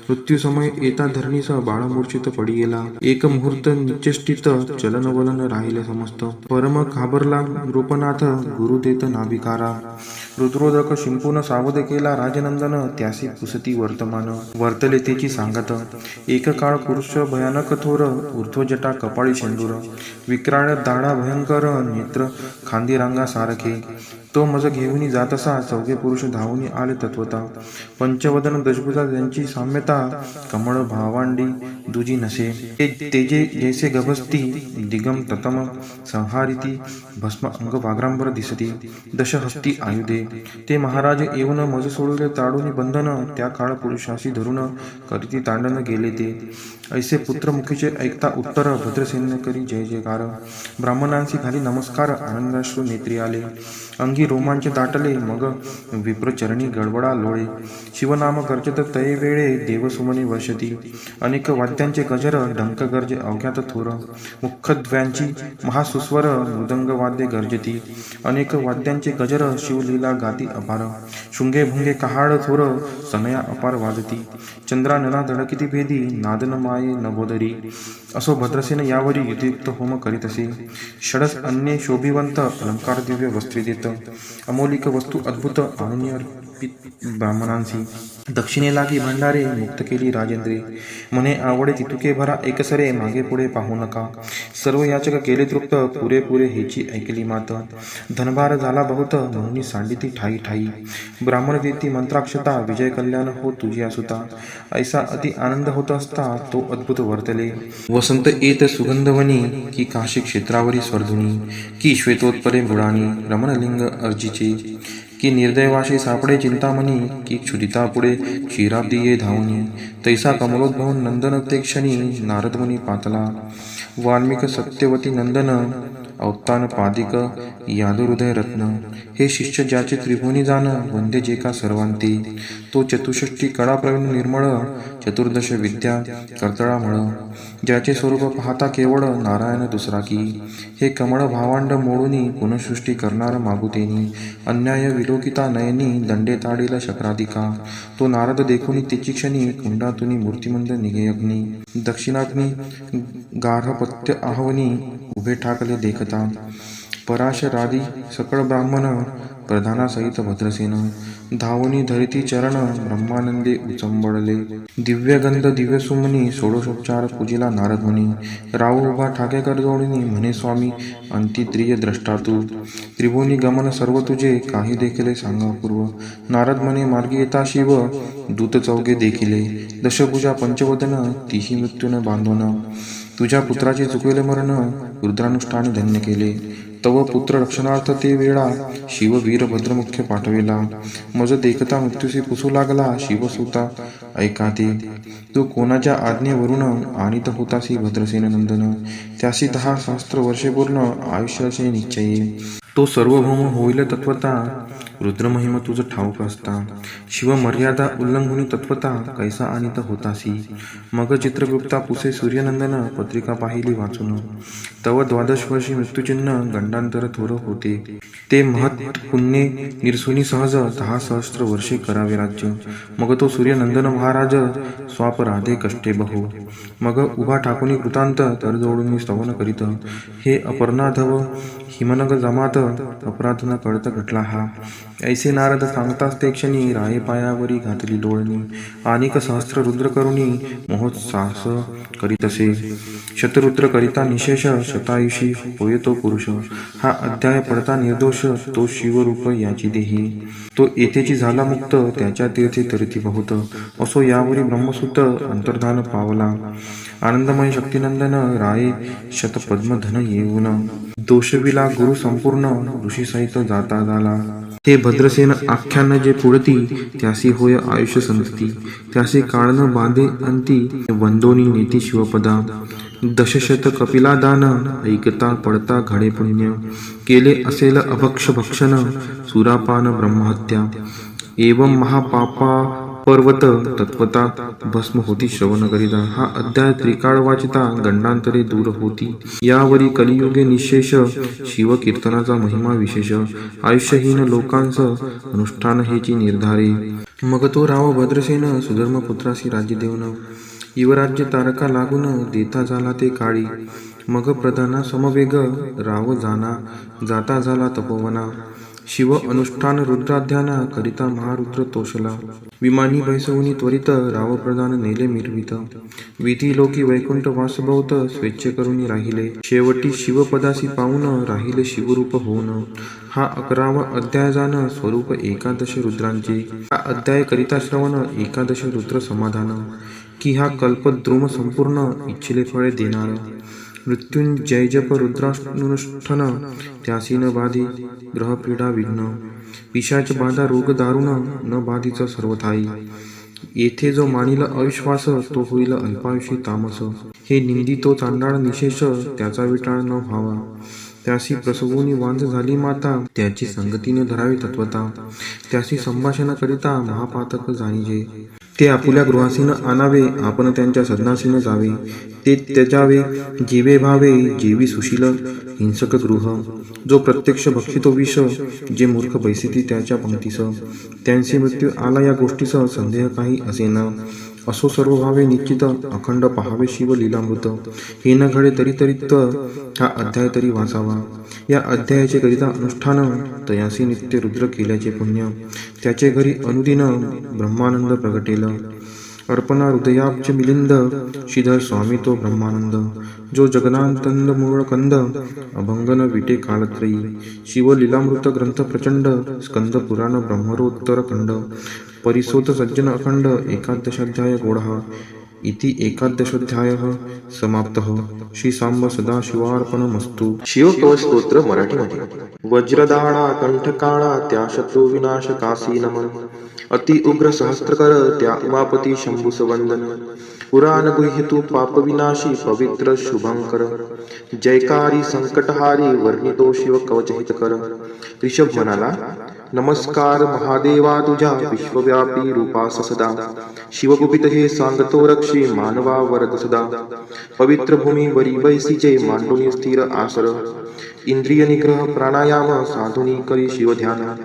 मृत्यू समय येता धरणीस बाळमूर्छित पडी गेला. एक मुहूर्त निचेष्टित चलन वलन राहिले समस्त. परम घाबरला नृपनाथ गुरु देत नाभिकारा. रुद्रोदक शिंपून सावध केला राजनंदन त्यासी पुसती वर्तमान. वर्तले तेची सांगत. एक काळ पुरुष भयानक थोर ऊर्ध्वजटा कपाळी शेंदूर. विक्राळ दाढा भयंकर नेत्र खांदी रांगा सारखे. तो मज घेऊन जातसा चौघे पुरुष धावून आले तत्वता. पंचवदन दशभुजा त्यांची साम्यता. कमळ भावांडी दुजी नसे. तेजे जैसे गभस्ती दिगम ततम संहारिती. भस्म अंग वाग्रांबर दिसती. दशहस्ती आयुधे. ते महाराज येऊन मज सोडले ताडून बंधन. त्या काळ पुरुषाशी धरून करीती तांडन गेले ते. ऐसे पुत्रमुखीचे ऐकता उत्तर भद्रसेन करी जय जयकार. ब्राह्मणांशी खाली नमस्कार आनंदाश्रू नेत्री आले. अंगी रोमांच दाटले मग विप्रचरणी गडबडा लोळे. शिवनाम गर्जत तये वेळे देवसुमने वर्षती. अनेक वाद्यांचे गजर डंक गर्जे अवघ्यात थोर. मुखद्व्यांची महासुस्वर मृदंग वाद्ये गर्जती. अनेक वाद्यांचे गजर शिवलीला गाती अपार. शुंगे भुंगे कहाड थोर सनया अपार वाजती. चंद्रानना धडकिती भेदी नादन माये नभोदरी. असो भद्रसेन यावरी युतियुक्त होम करीत असे. षडस अन्ये शोभिवंत अलंकार दिव्य वस्त्रे देत. अमौलिक वस्तू अद्भुत आणून अर्पित ब्राह्मणांसी. दक्षिणे लागी भंडारे मुक्त केली राजेंद्रे. म्हणे आवडे तितुके भरा एकसरे मागे पुढे पाहू नका. सर्व याचक केले तृप्त पुरेपुरे हेची ऐकली मात. धनभार झाला बहुत म्हणून सांडिती ठाई ठाई. ब्राह्मण देती मंत्राक्षता विजय कल्याण हो तुझी असुता. ऐसा अति आनंद होत असता तो अद्भुत वर्तले. वसंत येत सुगंधवनी की काशी क्षेत्रावरी स्वर्धुनी. की श्वेतोत्परे मृडानी रमणलिंग अर्जीचे. की निर्दैवाशी सापडे चिंतामणी. की क्षुदिता पुढे क्षीराब्दी ये धावनी. तैसा कमलोद्भव नंदन ते क्षणी नारदमुनी पातला. वाल्मिक सत्यवती नंदन अवतान पादिक यादहृदय रत्न. हे शिष्य ज्याचे त्रिभुवनी जाण वंदे जे का सर्वांती. तो चतुष्षष्टी कळा प्रवीण निर्मळ. चतुर्दश विद्या कर्तळामळ. ज्याचे स्वरूप पाहता केवळ नारायण दुसरा की. हे कमळ भावांड मोडूनी पुनःसृष्टी करणार मागुतेनी. अन्याय विलोकिता नयनी दंडे ताडील शक्राधिका. तो नारद देखुनी तिची क्षणी कुंडातुनी मूर्तिमंद निघे अग्नी. दक्षिणाग्नी गार्हपत्य आहवनी उभे ठाकले देखता. पराशरादी सकळ ब्राह्मण प्रधानासहित भद्रसेन. धावनी धरिती चरण ब्रह्मानंदे उचंबळले. दिव्यगंध दिव्यसुमनी षोडशोपचार पूजिला नारदमुनी. राव उभा ठाकेकर जोडणी म्हणे स्वामी अंतिद्रिय द्रष्टा तू. त्रिभुवनी गमन सर्व तुझे काही देखील सांगा पूर्व. नारद म्हणे मार्गी येता शिव दूत चौघे देखिले. दशभुजा पंचवदन तीही मृत्यून बांधवण. तुझ्या पुत्राचे चुकवेले मरण रुद्रानुष्ठाने धन्य केले. तव पुत्र रक्षणार्थ ते वेळा शिव वीर भद्रमुख्य पाठविला. मज देखता मृत्यूशी पुसू लागला शिवसुता ऐका ते. तू कोणाच्या आज्ञेवरून आणीत होतासी भद्रसेन नंदन. त्यासी 10 सहस्त्र वर्षे पूर्ण आयुष्याचे निश्चये. तो सार्वभौम होईल तत्वता, रुद्रमहिमा तुझ ठाऊक असता. शिव मर्यादा उल्लंघुनी तत्वता, कैसा अनित होतासी. मग चित्रगुप्ता पुसे सूर्यनंदन, पत्रिका पाहिली वाचून. तव 12 वर्षी मृत्यूचिन्ह, गंडांतर थोर होते. ते महत् पुण्ये निरसुनी सहज, 10 सहस्त्र वर्षे करावे राज्य. मग तो सूर्यनंदन महाराज, स्वापराधे कष्टे बहु. मग उभा ठाकुनी कृतांत, तर जोडून स्तवन करीत. हे अपर्णाधव हिमनग जमात, अपराध न कळत घटला हा. ऐसे नारद सांगताच ते क्षणी, राये पायावरी घातली डोळणी. अनेक सहस्त्र रुद्र करुणी, महोत्सास करीतसे. शतरुद्र करिता निशेष, शतायुषी होय तो पुरुष. हा अध्याय पडता निर्दोष, तो शिवरूप याची देही. तो येथेची झाला मुक्त, त्याच्या तीर्थे तरती बहुत. असो यावरी ब्रह्मसूत, अंतर्धान पावला. आनंदमय शक्तिनंदन, राये शतपद्मधन येऊन. दोषविला गुरु संपूर्ण, ऋषी सहित जाता झाला. हे भद्रसेन आख्यान जे पुढती, त्यासी होय आयुष्य संतती. त्यासी काळ न बांधे अंती, वंदोनी नेती शिवपदा. दशशत कपिला दान, ऐकता पडता घडे पुण्य. केले असेल अभक्ष भक्षण, सुरापान ब्रह्महत्या. एवं महापापा पर्वत, तत्वता भस्म होती श्रवण करिता. हा अध्याय त्रिकाळ वाचिता, गंडांतरे दूर होती. यावरी कलियुगे निशेष, शिव कीर्तनाचा महिमा विशेष. आयुष्यहीन लोकांस, अनुष्ठान हेची निर्धारे. मग तो राव भद्रसेन, सुधर्मपुत्रासी राज्य देऊन. युवराज्य तारका लागून, देता झाला ते काळी. मग प्रधाना समवेग, राव जाता झाला तपोवना. शिव अनुष्ठान रुद्राध्याना, करिता महारुद्र तोषला. विमानी बैसवुनी त्वरित, राव प्रधान नेले मिरवित. विधी लोकी वैकुंठ वासभोवत, स्वेच्छे करुनी राहिले. शेवटी शिवपदासी पाऊन, राहिले शिवरूप होऊन. हा 11वा अध्याय जाण, स्वरूप 11 रुद्रांचे. हा अध्याय करिता श्रवण, 11 रुद्र समाधान. की हा कल्पद्रुम संपूर्ण, इच्छिले फळे देणार. मृत्युंजय जप रुद्रानुष्ठन, त्यासी न बाधी ग्रहपीडा विघ्न. पिशाच बाधा रोग दारुण, न बाधीच सर्वथाई. येथे जो मानिल अविश्वास, तो होईल अल्पायुषी तामस. हे निंदी तो चांडाळ निशेष, त्याचा विटाळ न व्हावा. त्यासी प्रसवूनी वांझ झाली माता, त्याची संगतीने धरावी तत्वता. त्यासी संभाषण करिता, महापातक जाणीजे. ते आपुल्या गृहासीन आणावे, आपण त्यांच्या सदनासीन जावे. ते त्यजावे जीवे भावे, जीवी सुशील हिंसक गृह. जो प्रत्यक्ष भक्षितो विष, जे मूर्ख बैसिती त्याच्या पंक्तीस. त्यांचे मृत्यू आला या गोष्टीस, संदेह काही असेन. असो सर्व भावे निश्चित, अखंड पहावे शिव लीलामृत. हे न घडे तरी हा अध्याय तरी वाचावा. या अध्यायाचे करिता अनुष्ठान, तयासी नित्य रुद्र केल्याचे पुण्य. त्याचे घरी अनुदिन ब्रह्मानंद प्रगटेल. अर्पणा हृदयाब्ज मिलिंद, श्रीधर स्वामी तो ब्रह्मानंद. जो जगनांतंद मूळ कंद, अभंगन विटे कालत्रयी. शिव लीलामृत ग्रंथ प्रचंड, स्कंद पुराण ब्रह्मरोत्तर खंड. परिसोत सज्जन अखंड, 11 गोढा. इति 11 समाप्तः. श्री सांब सदाशिवार्पणमस्तु. शिवकवच स्तोत्र मराठीमध्ये. वज्रदाळा कंठकाळा, त्या शत्रू विनाश कासी नमन. अति उग्र सहस्त्रकर, त्या उमापती शंभुस वंदन. पुराण गुह्यतु पाप विनाशी, पवित्र शुभंकर. जयकारी संकटहारी, वर्णितो शिव कवच हितकर. ऋषभ म्हणाला, नमस्कार महादेवा तुझ्या, विश्वव्यापी रूपास सदा. शिवगुपित हे सांगतो रक्षी, मानवा वरद सदा. पवित्र भूमी वरी बैसीचे, मांडुनी स्थिर आसर. इंद्रिय निग्रह प्राणायाम, साधुनी करी शिवध्यान.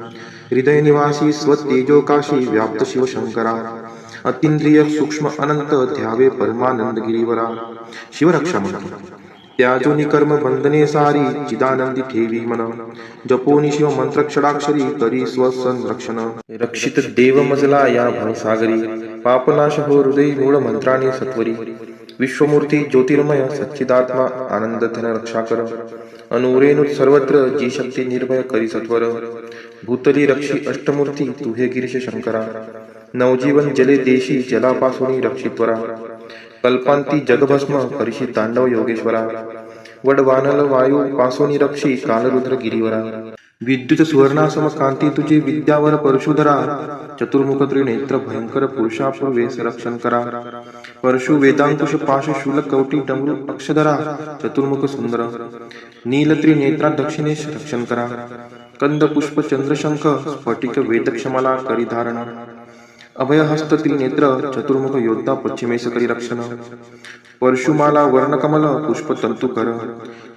हृदय निवासी स्वतेजोकाशी, व्याप्त शिवशंकरा. अतींद्रिय सूक्ष्म अनंत, ध्यावे परमानंद गिरीवरा. शिवरक्षा म्हणतो. त्याजोनी कर्म बंधने सारी, चिदानंदी ठेवी मन. जपोनी शिव मंत्रक्षराक्षरी, करी स्वसंरक्षण. रक्षित देव मजला या भवसागरी, पापनाश हो हृदयी मूळ मंत्राने सत्वरी. विश्वमूर्ती ज्योतिर्मय, सच्चिदात्मा आनंद धन रक्षा कर. अनुरेणुत सर्वत्र, जी शक्ती निर्भय करी सत्वर. भूतली रक्षी अष्टमूर्ती, तू हे गिरीश शंकरा. नवजीवन जले देशी, जलापासून रक्षित्वरा. कल्पांती जगभस्म, परिशी तांडव योगेश्वरा. वडवानल वायू पासोनी रक्षी, कालरुद्र गिरीवरा. विद्युत सुवर्णासम कांती तुझे विद्यावर परशुधरा चतुर्मुख त्रिनेत्र भयंकर पुरुषापूर्वेस रक्षण करा परशु वेदांकुश पाश शूल कवटी डमरू अक्षधरा चतुर्मुख सुंदर नील त्रिनेत्रा दक्षिणेश रक्षण करा कंद पुष्प चंद्रशंख स्फटिक वेदक्षमला करी धारण अभयहस्त त्रिनेत्र चतुर्मुख योद्धा पश्चिमेश करी रक्षण परशुमाला वर्णकमल पुष्प तंतुकर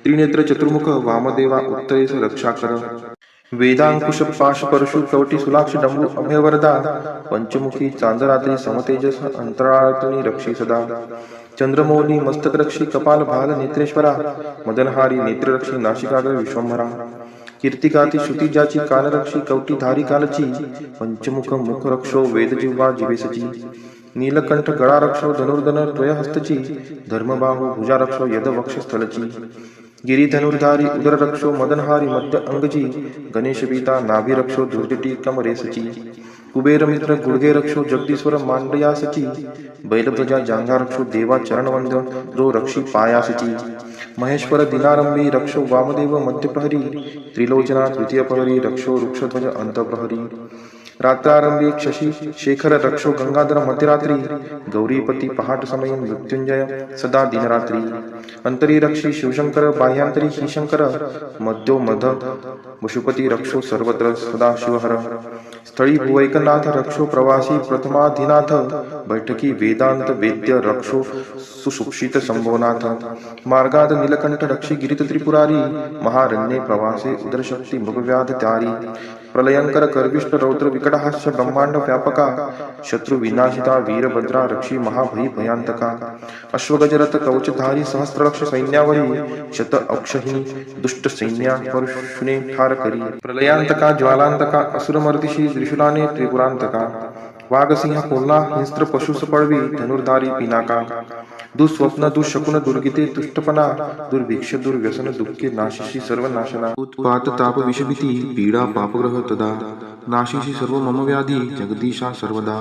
त्रिनेत्र चतुर्मुख वामदेवा उत्तरेश रक्षा कर वेदांकुश पाश परशु कवटी सुलाक्ष डमरू अभयवरदा पंचमुखी चांदरात्री समतेजस अंतराळतुनी रक्षी सदा चंद्रमौली मस्तकरक्षी कपाल भाल नेत्रेश्वरा मदनहारी नेत्ररक्षी नाशिकाग्र विश्वंभरा कीर्तिकाती श्रुतिजाची कानरक्षी कवटी धारी कालची पंचमुख मुख रक्षो वेदजिह्वा जिवेसची नीलकंठ गळा रक्षो धनुर्धन द्वयहस्तची धर्मबाहू भुजा रक्षो यद वक्षस्थलची गिरिधनुर्धारी उदर रक्षो मदनहारी मध्य अंगजी गणेश बीता नाभी रक्षो दुर्जटी कमरेसची कुबेर मित्र गुडगे रक्षो जगदीश्वर मांडयासची बैलध्वजा जांघा रक्षो देवा चरणवंद जो रक्षी पायासची महेश्वर दिनारंभी रक्षो वामदेव मध्यप्रहरी त्रिलोचना तृतीय प्रहरी रक्षो वृक्षध्वज अंतप्रहरी रात्रारंभी शशी शेखर रक्षो गंगाधर मध्यरात्री गौरीपती पहाट समय मृत्युंजय सदा दिनरात्री अंतरी रक्षी शिवशंकर बाह्यांतरी ही शंकर मध्यो मध पशुपती रक्षो सर्वत्र सदा शिवहर स्थळी भुवैकनाथ रक्षो प्रवासी प्रथमाधिनाथ बैठकी वेदांत वेद्य रक्षो सुसुक्षित संभवनाथ मार्गाद नीलकंठ रक्षी गिरित त्रिपुरारी महारण्ये प्रवासे उदरशक्ती मृगव्याध त्यारी प्रलयंकर कर्विष्ट रौद्र विकटहास्य ब्रह्मांड व्यापका शत्रु विनाशिता वीरभद्रा रक्षी महाभयी भयांतका अश्वगजरथ कवचधारी सहस्रलक्ष सैन्यावरी शत अक्षहिनी दुष्ट सैन्या परशुने ठार करी प्रलयांतका ज्वालांतका असुरमर्दिशी त्रिशूलाने त्रिपुरांतका वाघसिंह पूर्णा हिंस्त्र पशुस पळवी धनुर्धारी पिनाका दुःस्वप्न दुःशकुन दुर्गिते तुष्टपणा दुर्भिक्ष दुर्व्यसन दुःखे नाशिशी सर्व नाशना उत्पात ताप विषभीती पीडा पापग्रह तदा नाशिशी सर्व मम व्याधी जगदीशा सर्वदा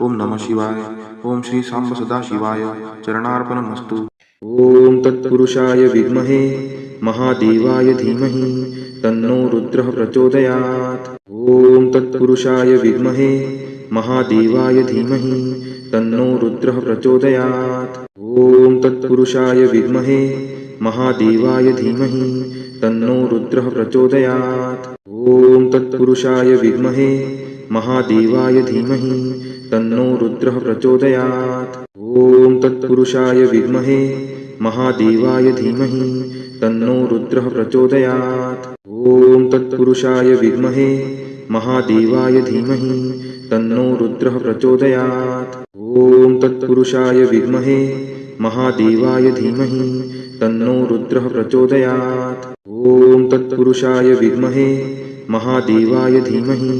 ओम नमः शिवाय ओम श्री सांब सदा शिवाय चरणार्पणमस्तु ओम तत्पुरुषाय विद्महे महादेवाय धीमहि तन्नो रुद्रः प्रचोदयात् ओम तत्पुरुषाय विद्महे महादेवाय धीमहि तन्नो रुद्रः प्रचोदयात् ओम तत्पुरुषाय विद्महे महादेवाय धीमहि तन्नो रुद्रः प्रचोदयात् ओम तत्पुरुषाय विद्महे महादेवाय धीमहि तन्नो रुद्रः प्रचोदयात् ओम तत्पुरुषाय विद्महे महादेवाय धीमहि तन्नो रुद्रः प्रचोदयात् ओम तत्पुरुषाय विद्महे महादेवाय धीमहि तन्नो रुद्रः प्रचोदयात् ओम तत्पुरुषाय विद्महे महादेवाय धीमहि तन्नो रुद्रः प्रचोदयात् ओम तत्पुरुषाय विद्महे महादेवाय धीमहि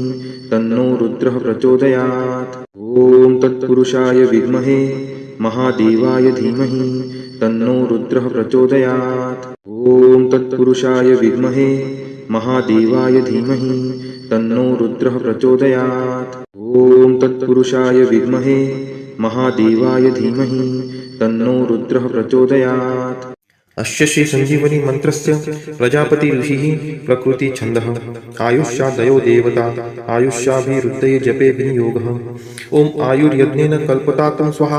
तन्नो रुद्रः प्रचोदयात् ओम तत्पुरुषाय विद्महे महादेवाय धीमहि तन्नो रुद्रः प्रचोदयात् ओम तत्पुरुषाय विद्महे महादेवाय धीमहि तन्नो रुद्रः प्रचोदयात् ओम तत्पुरुषाय विद्महे महादेवाय धीमहि तन्नो रुद्रः प्रचोदयात् अस्य श्री संजीवनी मंत्रस्य प्रजापति ऋषिः प्रकृति छन्दः आयुष्यादयो देवता आयुष्याभिरुद्धये जपे विनियोगः ओम आयुर्यज्ञेन कल्पताकुं स्वाहा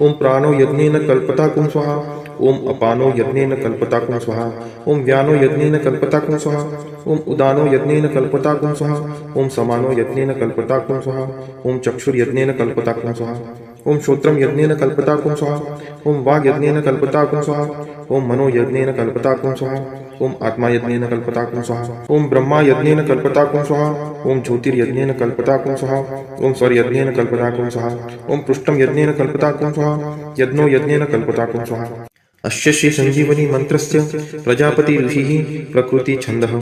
ओम प्राणो यज्ञेन कल्पताकुं स्वाहा ओम अपानो यज्ञेन कल्पताकुं स्वाहा ओम व्यानो यज्ञेन कल्पताकुं स्वाहा ओम उदानो यज्ञेन कल्पताकुं स्वाहा ओम समानो यज्ञेन कल्पताकुं स्वाहा ओम चक्षुर्यज्ञेन कल्पताकुं स्वाहा ओम श्रोत्रम यज्ञेन कल्पताकुं स्वाहा ओम वाग् यज्ञेन कल्पताकुं स्वाहा ओम मनो यज्ञेन कल्पताकुं स्वाहा ओम आत्मा यज्ञेन कल्पताकुं स्वाहा ओम ब्रह्मा यज्ञेन कल्पताकुं स्वाहा ओम ज्योतिर्यज्ञेन कल्पताकुं स्वाहा ओम स्वर यज्ञेन कल्पताकुं स्वाहा ओम पृष्ठम यज्ञेन कल्पताकुं स्वाहा यज्ञो यज्ञेन कल्पताकुं स्वाहा अस्य श्री संजीवनी मंत्रस्य प्रजापति ऋषिः प्रकृति छन्दः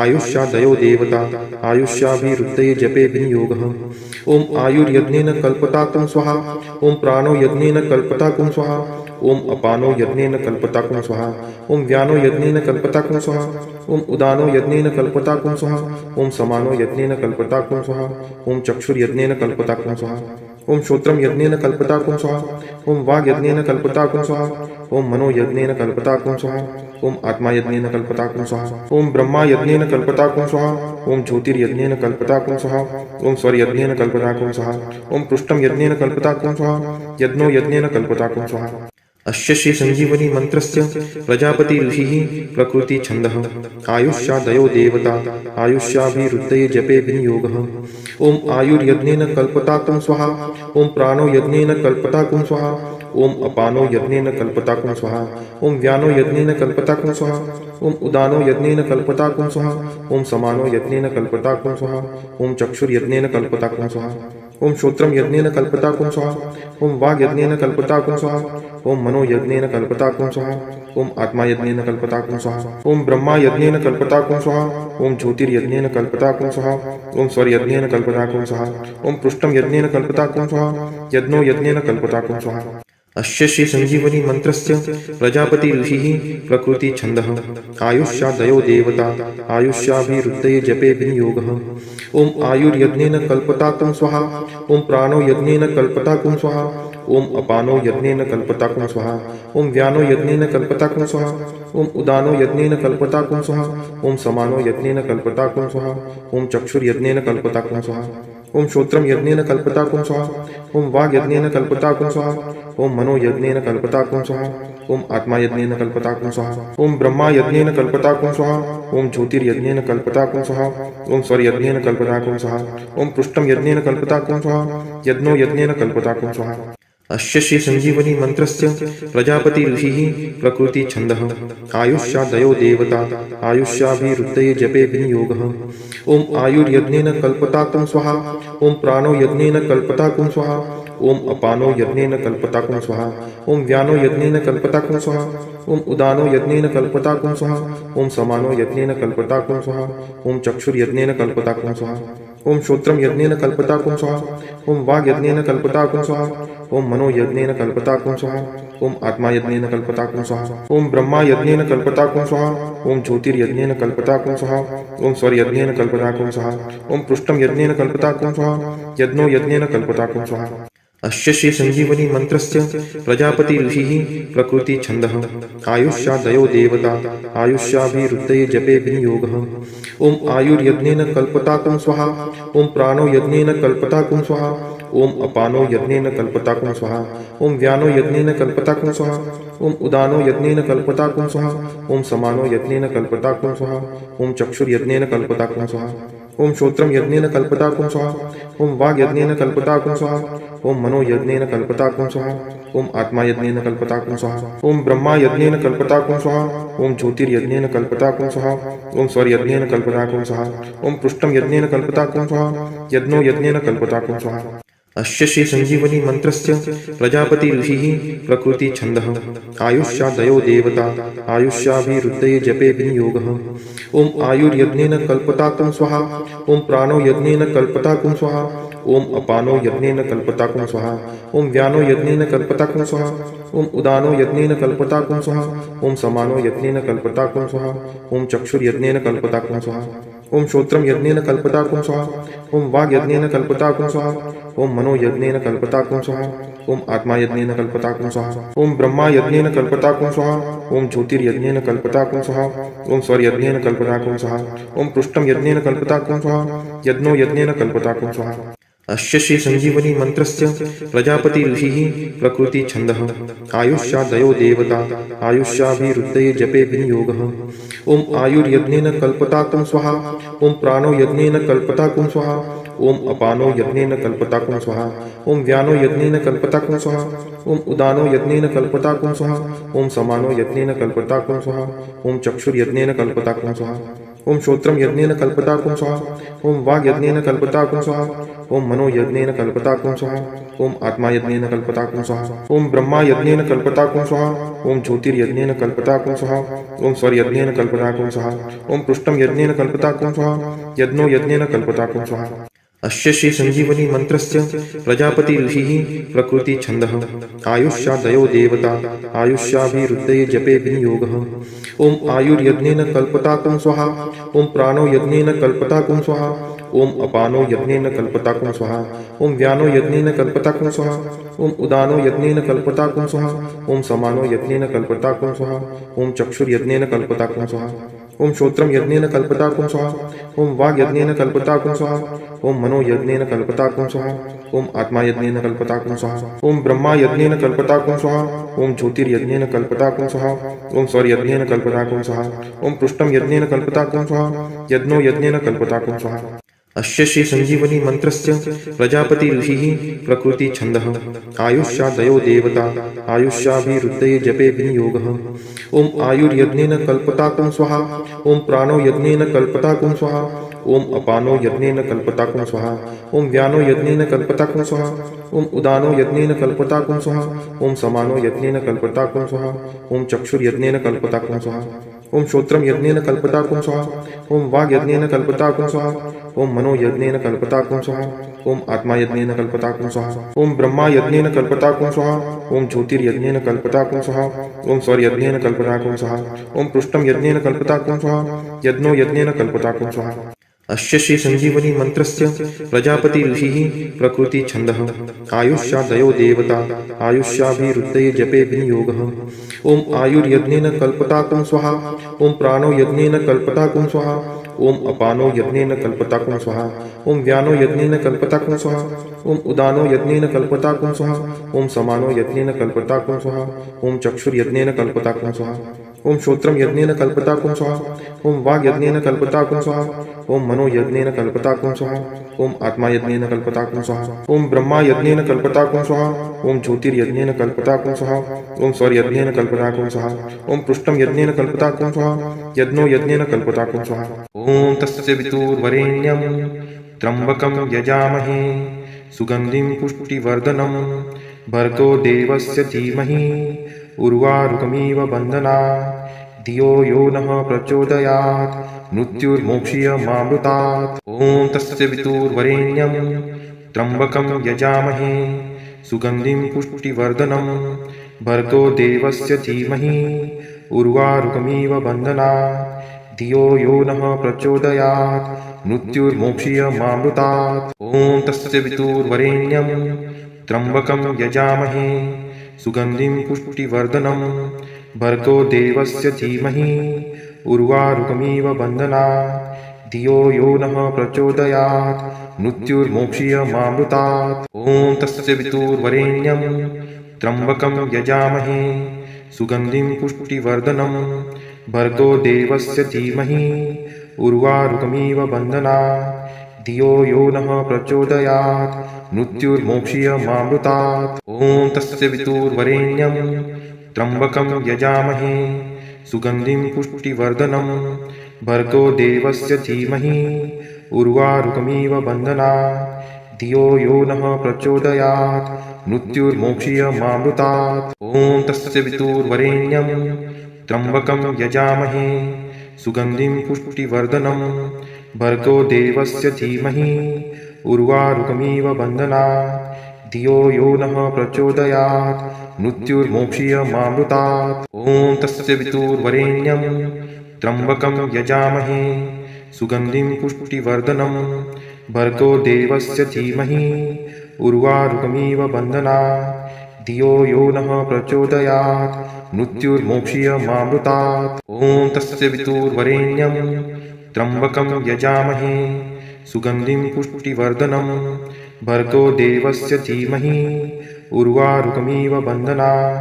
आयुष्यादयो देवता आयुष्याभिरुद्धये जपे विनियोगः ओम आयुर्यज्ञेन कल्पताकुं स्वाहा ओम प्राणो यज्ञेन कल्पताकुं स्वाहा ओम अपानो यज्ञेन कल्पताकुं स्वाहा ओम व्यानो यज्ञेन कल्पताकुं स्वाहा ओम उदानो यज्ञेन कल्पताकुं स्वाहा ओम समानो यज्ञेन कल्पताकुं स्वाहा ओम चक्षुर्यज्ञेन कल्पताकुं स्वाहा ओम श्रोत्रम यज्ञेन कल्पताकुं स्वाहा ओम वाग् यज्ञेन कल्पताकुं स्वाहा ओम मनो यज्ञेन कल्पताकुं स्वाहा ओम आत्मा यज्ञेन कल्पताकुं स्वाहा ओम ब्रह्मा यज्ञेन कल्पताकुं स्वाहा ओम ज्योतिर्यज्ञेन कल्पताकुं स्वाहा ओम स्वर्यज्ञेन कल्पताकुं स्वाहा ओम पृष्ठम यज्ञेन कल्पताकुं स्वाहा यज्ञो यज्ञेन कल्पताकुं स्वाहा अस्य श्री संजीवनी मंत्रस्य प्रजापति ऋषिः प्रकृति छन्दः आयुष्यादयो देवता आयुष्याभिरुद्धये जपे विनियोगः ओम आयुर्यज्ञेन कल्पताकुं स्वाहा ओम प्राणो यज्ञेन कल्पताकुं स्वाहा ओम अपानो यज्ञेन कल्पताकुं स्वाहा ओम व्यानो यज्ञेन कल्पताकुं स्वाहा ओम उदानो यज्ञेन कल्पताकुं स्वाहा ओम समानो यज्ञेन कल्पताकुं स्वाहा ओम चक्षुर्यज्ञेन कल्पताकुं स्वाहा ओम श्रोत्रम यज्ञेन कल्पताकुं स्वाहा ओम वाग् यज्ञेन कल्पताकुं स्वाहा ओम मनो यज्ञेन कल्पताकुं स्वाहा ओम आत्मा यज्ञेन कल्पताकुं स्वाहा ओम ब्रह्मा यज्ञेन कल्पताकुं स्वाहा ओम ज्योतिर्यज्ञेन कल्पताकुं स्वाहा ओम स्वर्यज्ञेन कल्पताकुं स्वाहा ओम पृष्ठम यज्ञेन कल्पताकुं स्वाहा यज्ञो यज्ञेन कल्पताकुं स्वाहा अस्य श्री संजीवनी मंत्रस्य प्रजापति ऋषिः प्रकृति छन्दः आयुष्यादयो देवता आयुष्याभिरुद्धये जपे विनियोगः ओम आयुर्यज्ञेन कल्पताकुं स्वाहा ओम प्राणो यज्ञेन कल्पताकुं स्वाहा ओम अपानो यज्ञेन कल्पताकुं स्वाहा ओम व्यानो यज्ञेन कल्पताकुं स्वाहा ओम उदानो यज्ञेन कल्पताकुं स्वाहा ओम समानो यज्ञेन कल्पताकुं स्वाहा ओम चक्षुर्यज्ञेन कल्पताकुं स्वाहा ओम श्रोत्रम यज्ञेन कल्पताकुं स्वाहा ओम वाग् यज्ञेन कल्पताकुं स्वाहा ओम मनो यज्ञेन कल्पताकुं स्वाहा ओम आत्मा यज्ञेन कल्पताकुं स्वाहा ओम ब्रह्मा यज्ञेन कल्पताकुं स्वाहा ओम ज्योतिर्यज्ञेन कल्पताकुं स्वाहा ओम स्वर्यज्ञेन कल्पताकुं स्वाहा ओम पृष्ठम यज्ञेन कल्पताकुं स्वाहा यज्ञो यज्ञेन कल्पताकुं स्वाहा अस्य श्री संजीवनी मंत्रस्य प्रजापति ऋषिः प्रकृति छन्दः आयुष्यादयो देवता आयुष्याभिरुद्धये जपे विनियोगः ओम आयुर्यज्ञेन कल्पताकुं स्वाहा ओम प्राणो यज्ञेन कल्पताकुं स्वाहा ओम अपानो यज्ञेन कल्पताकुं स्वाहा ओम व्यानो यज्ञेन कल्पताकुं स्वाहा ओम उदानो यज्ञेन कल्पताकुं स्वाहा ओम समानो यज्ञेन कल्पताकुं स्वाहा ओम चक्षुर्यज्ञेन कल्पताकुं स्वाहा ओम श्रोत्रम यज्ञेन कल्पताकुं स्वाहा ओम वाग् यज्ञेन कल्पताकुं स्वाहा ओम मनो यज्ञेन कल्पताकुं स्वाहा ओम आत्मा यज्ञेन कल्पताकुं स्वाहा ओम ब्रह्मा यज्ञेन कल्पताकुं स्वाहा ओम ज्योतिर्यज्ञेन कल्पताकुं स्वाहा ओम स्वर्यज्ञेन कल्पताकुं स्वाहा ओम पृष्ठम यज्ञेन कल्पताकुं स्वाहा यज्ञो यज्ञेन कल्पताकुं स्वाहा अस्य श्री संजीवनी मंत्रस्य प्रजापति ऋषिः प्रकृति छन्दः आयुष्यादयो देवता आयुष्याभिरुद्धये जपे विनियोगः ओम आयुर्यज्ञेन कल्पताकुं स्वाहा ओम प्राणो यज्ञेन कल्पताकुं स्वाहा ओम अपानो यज्ञेन कल्पताकुं स्वाहा ओम व्यानो यज्ञेन कल्पताकुं स्वाहा ओम उदानो यज्ञेन कल्पताकुं स्वाहा ओम समानो यज्ञेन कल्पताकुं स्वाहा ओम चक्षुर्यज्ञेन कल्पताकुं स्वाहा ओम श्रोत्रम यज्ञेन कल्पताकुं स्वाहा ओम वाग् यज्ञेन कल्पताकुं स्वाहा ओम मनो यज्ञेन कल्पताकुं स्वाहा ओम आत्मा यज्ञेन कल्पताकुं स्वाहा ओम ब्रह्मा यज्ञेन कल्पताकुं स्वाहा ओम ज्योतिर्यज्ञेन कल्पताकुं स्वाहा ओम स्वर्यज्ञेन कल्पताकुं स्वाहा ओम पृष्ठम यज्ञेन कल्पताकुं स्वाहा यज्ञो यज्ञेन कल्पताकुं स्वाहा अस्य श्री संजीवनी मंत्रस्य प्रजापति ऋषिः प्रकृति छन्दः आयुष्यादयो देवता आयुष्याभिरुद्धये जपे विनियोगः ओम आयुर्यज्ञेन कल्पताकुं स्वाहा ओम प्राणो यज्ञेन कल्पताकुं स्वाहा ओम अपानो यज्ञेन कल्पताकुं स्वाहा ओम व्यानो यज्ञेन कल्पताकुं स्वाहा ओम उदानो यज्ञेन कल्पताकुं स्वाहा ओम समानो यज्ञेन कल्पताकुं स्वाहा ओम चक्षुर्यज्ञेन कल्पताकुं स्वाहा ओम श्रोत्रम यज्ञेन कल्पताकुं स्वाहा ओम वाग् यज्ञेन कल्पताकुं स्वाहा ओम मनो यज्ञेन कल्पताकुं स्वाहा ओम आत्मा यज्ञेन कल्पताकुं स्वाहा ओम ब्रह्मा यज्ञेन कल्पताकुं स्वाहा ओम ज्योतिर्यज्ञेन कल्पताकुं स्वाहा ओम स्वर्यज्ञेन कल्पताकुं स्वाहा ओम पृष्ठम यज्ञेन कल्पताकुं स्वाहा यज्ञो यज्ञेन कल्पताकुं स्वाहा अस्य श्री संजीवनी मंत्रस्य प्रजापति ऋषिः प्रकृति छन्दः आयुष्यादयो देवता आयुष्याभिरुद्धये जपे विनियोगः ओम आयुर्यज्ञेन कल्पताकुं स्वाहा ओम प्राणो यज्ञेन कल्पताकुं स्वाहा ओम अपानो यज्ञेन कल्पताकुं स्वाहा ओम व्यानो यज्ञेन कल्पताकुं स्वाहा ओम उदानो यज्ञेन कल्पताकुं स्वाहा ओम समानो यज्ञेन कल्पताकुं स्वाहा ओम चक्षुर्यज्ञेन कल्पताकुं स्वाहा ओम श्रोत्रम यज्ञेन कल्पताकुं स्वाहा ओम वाग् यज्ञेन कल्पताकुं स्वाहा ओम मनो यज्ञेन कल्पताकुं स्वाहा ओम आत्मा यज्ञेन कल्पताकुं स्वाहा ओम ब्रह्मा यज्ञेन कल्पताकुं स्वाहा ओम ज्योतिर्यज्ञेन कल्पताकुं स्वाहा ओम स्वर्यज्ञेन कल्पताकुं स्वाहा ओम पृष्ठम यज्ञेन कल्पताकुं स्वाहा यज्ञो यज्ञेन कल्पताकुं स्वाहा अस्य श्री संजीवनी मंत्रस्य प्रजापति ऋषिः प्रकृति छन्दः आयुष्यादयो देवता आयुष्याभिरुद्धये जपे विनियोगः ओम आयुर्यज्ञेन कल्पताकुं स्वाहा ओम प्राणो यज्ञेन कल्पताकुं स्वाहा ओम अपानो यज्ञेन कल्पताकुं स्वाहा ओम व्यानो यज्ञेन कल्पताकुं स्वाहा ओम उदानो यज्ञेन कल्पताकुं स्वाहा ओम समानो यज्ञेन कल्पताकुं स्वाहा ओम चक्षुर्यज्ञेन कल्पताकुं स्वाहा ओम श्रोत्रम यज्ञेन कल्पताकुं स्वाहा ओम वाग् यज्ञेन कल्पताकुं स्वाहा ओम मनो यज्ञेन कल्पताकुं स्वाहा ओम आत्मा यज्ञेन कल्पताकुं स्वाहा ओम ब्रह्मा यज्ञेन कल्पताकुं स्वाहा ओम ज्योतिर्यज्ञेन कल्पताकुं स्वाहा ओम सौर यज्ञेन कल्पताकुं स्वाहा ओम पृष्ठम यज्ञेन कल्पताकुं स्वाहा यज्ञो यज्ञेन कल्पताकुं स्वाहा अस्य श्री संजीवनी मंत्रस्य प्रजापति ऋषिः प्रकृति छन्दः आयुष्यादयो देवता आयुष्याभिरुद्धये जपे विनियोगः ओम आयुर्यज्ञेन कल्पताकुं स्वाहा ओम प्राणो यज्ञेन कल्पताकुं स्वाहा ओम अपानो यज्ञेन कल्पताकुं स्वाहा ओम व्यानो यज्ञेन कल्पताकुं स्वाहा ओम उदानो यज्ञेन कल्पताकुं स्वाहा ओम समानो यज्ञेन कल्पताकुं स्वाहा ओम चक्षुर्यज्ञेन कल्पताकुं स्वाहा ओम श्रोत्रम यज्ञेन कल्पताकुं स्वाहा ओम वाग् यज्ञेन कल्पताकुं स्वाहा ओम मनो यज्ञेन कल्पताकुं स्वाहा ओम आत्मा यज्ञेन कल्पताकुं स्वाहा ओम ब्रह्मा यज्ञेन कल्पताकुं स्वाहा ओम ज्योतिर्यज्ञेन कल्पताकुं स्वाहा ओम सौर यज्ञेन कल्पताकुं स्वाहा ओम पृष्ठम यज्ञेन कल्पताकुं स्वाहा यज्ञो यज्ञेन कल्पताकुं स्वाहा अस्य श्री संजीवनी मंत्रस्य प्रजापति ऋषिः प्रकृति छन्दः आयुष्यादयो देवता आयुष्याभिरुद्धये जपे विनियोगः ओम आयुर्यज्ञेन कल्पताकुं स्वाहा ओम प्राणो यज्ञेन कल्पताकुं स्वाहा ओम अपानो यज्ञेन कल्पताकुं स्वाहा ओम व्यानो यज्ञेन कल्पताकुं स्वाहा ओम उदानो यज्ञेन कल्पताकुं स्वाहा ओम समानो यज्ञेन कल्पताकुं स्वाहा ओम चक्षुर्यज्ञेन कल्पताकुं स्वाहा ओम श्रोत्रम यज्ञेन कल्पताकुं स्वाहा ओम वाग् यज्ञेन कल्पताकुं स्वाहा ओम मनो यज्ञेन कल्पताकुं स्वाहा ओम आत्मा यज्ञेन कल्पताकुं स्वाहा ओम ब्रह्मा यज्ञेन कल्पताकुं स्वाहा ओम ज्योतिर्यज्ञेन कल्पताकुं स्वाहा ओम सौर यज्ञेन कल्पताकुं स्वाहा ओम पृष्ठम यज्ञेन कल्पताकुं स्वाहा यज्ञो यज्ञेन कल्पताकुं स्वाहा ओम तस्य वितुर्वरेण्यं त्र्यंबकं यजामहे सुगंधिं पुष्टिवर्धनं भर्गो देवस्य धीमहि उर्वारुकमिव बन्धनात् धियो यो नः प्रचोदयात् मृत्युर्मोक्षीयमामृतात् ॐ तस्य वितुर्वरेण्यं त्र्यंबकं यजामहे सुगंधिं पुष्टिवर्धनं भर्गो देवस्य धीमहि उर्वारुकमिव बन्धनात् धियो यो नः प्रचोदयात् मृत्युर्मोक्षीयमामृतात् ॐ तस्य वितुर्वरेण्यं त्र्यंबकं यजामहे सुगंधिं पुष्टिवर्धनं भर्गो देवस्य धीमहि उर्वारुकमिव बन्धनात् धियो यो नः प्रचोदयात् मृत्युर्मोक्षीयमामृतात् ॐ तस्य वितुर्वरेण्यं त्र्यंबकं यजामहे सुगंधिं पुष्टिवर्धनं भर्गो देवस्य धीमहि उर्वारुकमिव बन्धनात् धियो यो नः प्रचोदयात् मृत्युर्मोक्षीयमामृतात् ॐ तस्य वितुर्वरेण्यं त्र्यंबकं यजामहे सुगंधिं पुष्टिवर्धनं भर्गो देवस्य धीमहि उर्वारुकमिव बन्धनात् धियो यो नः प्रचोदयात् मृत्युर्मोक्षीयमामृतात् ॐ तस्य वितुर्वरेण्यं त्र्यंबकं यजामहे सुगंधिं पुष्टिवर्धनं भर्गो देवस्य धीमहि उर्वारुकमिव बन्धनात् धियो यो नः प्रचोदयात् मृत्युर्मोक्षीयमामृतात् ॐ तस्य वितुर्वरेण्यं त्र्यंबकं यजामहे सुगंधिं पुष्टिवर्धनं भर्गो देवस्य धीमहि उर्वारुकमिव बन्धनात् धियो यो नः प्रचोदयात् मृत्युर्मोक्षीयमामृतात् ॐ तस्य वितुर्वरेण्यं त्र्यंबकं यजामहे सुगंधिं पुष्टिवर्धनं भर्गो देवस्य धीमहि उर्वारुकमिव बन्धनात्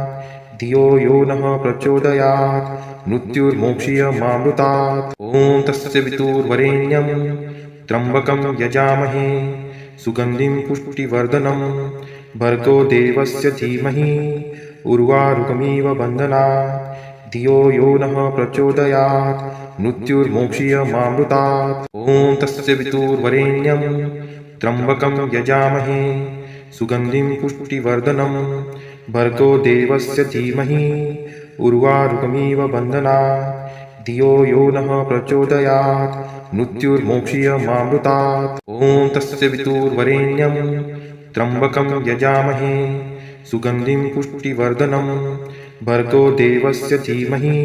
धियो यो नः प्रचोदयात् मृत्युर्मोक्षीयमामृतात् ॐ तस्य वितुर्वरेण्यं त्र्यंबकं यजामहे सुगंधिं पुष्टिवर्धनं भर्गो देवस्य धीमहि उर्वारुकमिव बन्धनात् धियो यो नः प्रचोदयात् मृत्युर्मोक्षीयमामृतात् ॐ तस्य वितुर्वरेण्यं त्र्यंबकं यजामहे सुगंधिं पुष्टिवर्धनं भर्गो देवस्य धीमहि उर्वारुकमिव बन्धनात् धियो यो नः प्रचोदयात् मृत्युर्मोक्षीयमामृतात् ॐ तस्य वितुर्वरेण्यं त्र्यंबकं यजामहे सुगंधिं पुष्टिवर्धनं भर्गो देवस्य धीमहि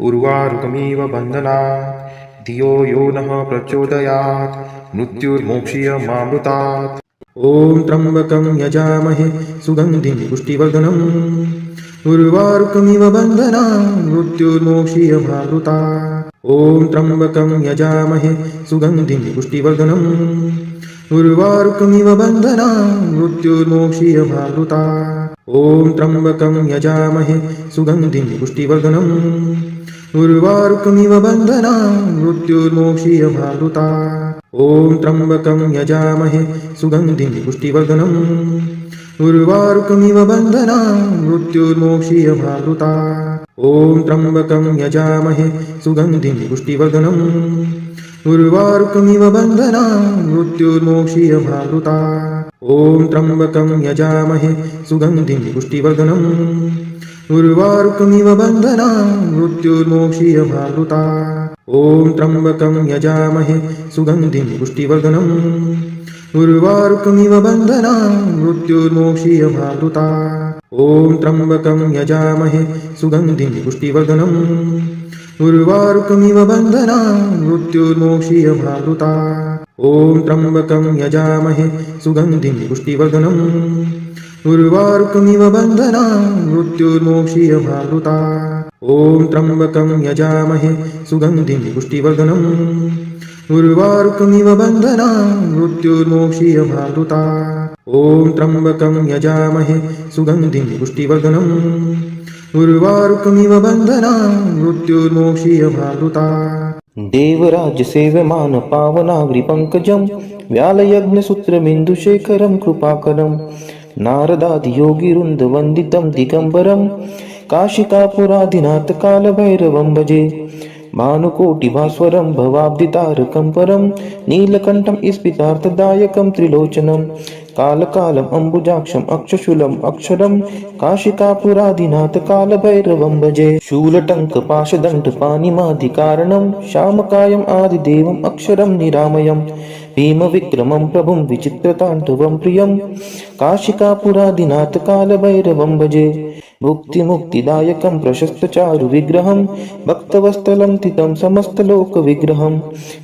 उर्वारुकमिव बन्धनात् धियो यो नः प्रचोदयात् मृत्युर्मोक्षीयमामृतात्। ॐ त्र्यम्बकं यजामहे सुगन्धिं पुष्टिवर्धनम् उर्वारुकमिव बन्धनान् मृत्युर्मोक्षीयमामृतात्। ॐ त्र्यम्बकं यजामहे सुगन्धिं पुष्टिवर्धनम् उर्वारुकमिव बन्धनान् मृत्युर्मोक्षीयमामृतात्। ॐ त्र्यम्बकं यजामहे सुगन्धिं पुष्टिवर्धनम् उर्वारुकमिव बन्धनान् मृत्युर्मोक्षीयमामृतात्। ॐ त्र्यम्बकं यजामहे सुगन्धिं पुष्टिवर्धनम् उर्वारुकमिव बन्धनान् मृत्युर्मोक्षीयमामृतात्। ॐ त्र्यम्बकं यजामहे सुगन्धिं पुष्टिवर्धनम् उर्वारुकमिव बन्धनान् मृत्युर्मोक्षीयमामृतात्। ॐ त्र्यम्बकं यजामहे सुगन्धिं पुष्टिवर्धनम् उर्वारुकमिव बन्धनान् मृत्युर्मोक्षीयमामृतात्। ॐ त्र्यम्बकं यजामहे सुगन्धिं पुष्टिवर्धनम् उर्वारुकमिव बन्धनान् मृत्युर्मोक्षीयमामृतात्। ॐ त्र्यम्बकं यजामहे सुगन्धिं पुष्टिवर्धनम् उर्वारुकमिव बन्धनान् मृत्युर्मोक्षीयमामृतात्। ॐ त्र्यम्बकं यजामहे सुगन्धिं पुष्टिवर्धनम् उर्वारुकमिव बन्धनान् मृत्युर्मोक्षीयमामृतात्। ॐ त्र्यम्बकं यजामहे सुगन्धिं पुष्टिवर्धनम् उर्वारुकमिव बन्धनान् मृत्युर्मोक्षीयमामृतात्। ॐ त्र्यम्बकं यजामहे सुगन्धिं पुष्टिवर्धनम् उर्वारुकमिव बन्धनान् मृत्युर्मोक्षीयमामृतात्। देवराजसेव्यमान पावनाग्रिपङ्कजं व्यालयज्ञसूत्रमिन्दुशेखरं कृपाकरं नारदादियोगिवृन्दवन्दितं दिगम्बरं काशिकापुराधिनाथ कालभैरवं भजे। भानुकोटिभास्वरं भवाब्धितारकं परं नीलकण्ठं स्फीतार्थदायकं त्रिलोचनं कालकालम् अम्बुजाक्षम् अक्षशूलम् अक्षरं काशिकापुराधिनाथ कालभैरवं भजे। शूलटङ्कपाशदण्डपाणिमादिकारणं श्यामकायम् आदिदेवम् अक्षरं निरामयं भीमविक्रमं प्रभुं विचित्रताण्डवं प्रियं काशिकापुराधिनाथ कालभैरवं भजे। भुक्तिमुक्तिदायकं प्रशस्तचारु विग्रहं भक्तवत्सलं तितं समस्तलोकविग्रहं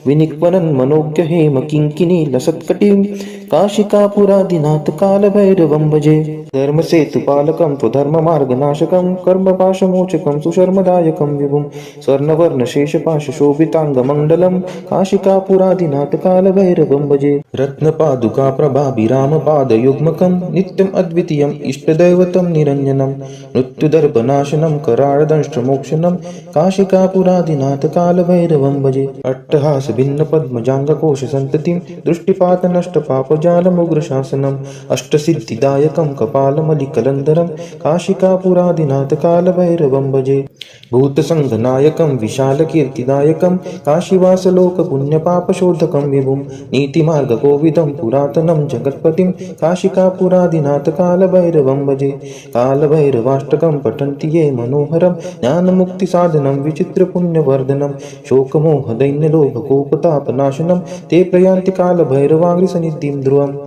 विनिक्वनं मनोज्ञ हेम किङ्किणी लसत्कटिं काशिकापुराधिनाथ कालभैरवं भजे। धर्मसेतुपालकं स्वधर्ममार्गनाशकं कर्मपाशमोचकं सुशर्मदायकं विभुं स्वर्णवर्णशेषपाशशोभिताङ्गमण्डलं काशिकापुराधिनाथ कालभैरवं भजे। रत्नपादुकाप्रभाभिरामपादयुग्मकं नित्यम् अद्वितीयम् इष्टदैवतं निरञ्जनं मृत्युदर्पनाशनं कराळदंष्ट्रमोक्षणं काशिकापुराधिनाथ कालभैरवं भजे। अट्टहासभिन्नपद्मजाङ्गकोशसन्ततिं दृष्टिपातनष्टपापजालमुग्रशासनम् अष्टसिद्धिदायकं कपालमलिकलन्धरं काशिकापुराधिनाथ कालभैरवं भजे। भूतसङ्घनायकं विशालकीर्तिदायकं काशीवासलोकपुण्यपापशोधकं विभुं नीतिमार्गकोविदं पुरातनं जगत्पतिं काशिकापुराधिनाथ कालभैरवं भजे। कालभैरवाष्टकं पठन्ति ये मनोहरं ज्ञानमुक्तिसाधनं विचित्रपुण्यवर्धनं शोकमोहदैन्यलोभकोपतापनाशनं ते प्रयान्ति कालभैरवाङ्घ्रिसन्निधिं ध्रुवम्।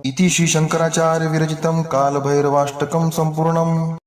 इति श्री शंकराचार्य विरचितं कालभैरवाष्टकं सम्पूर्णम्।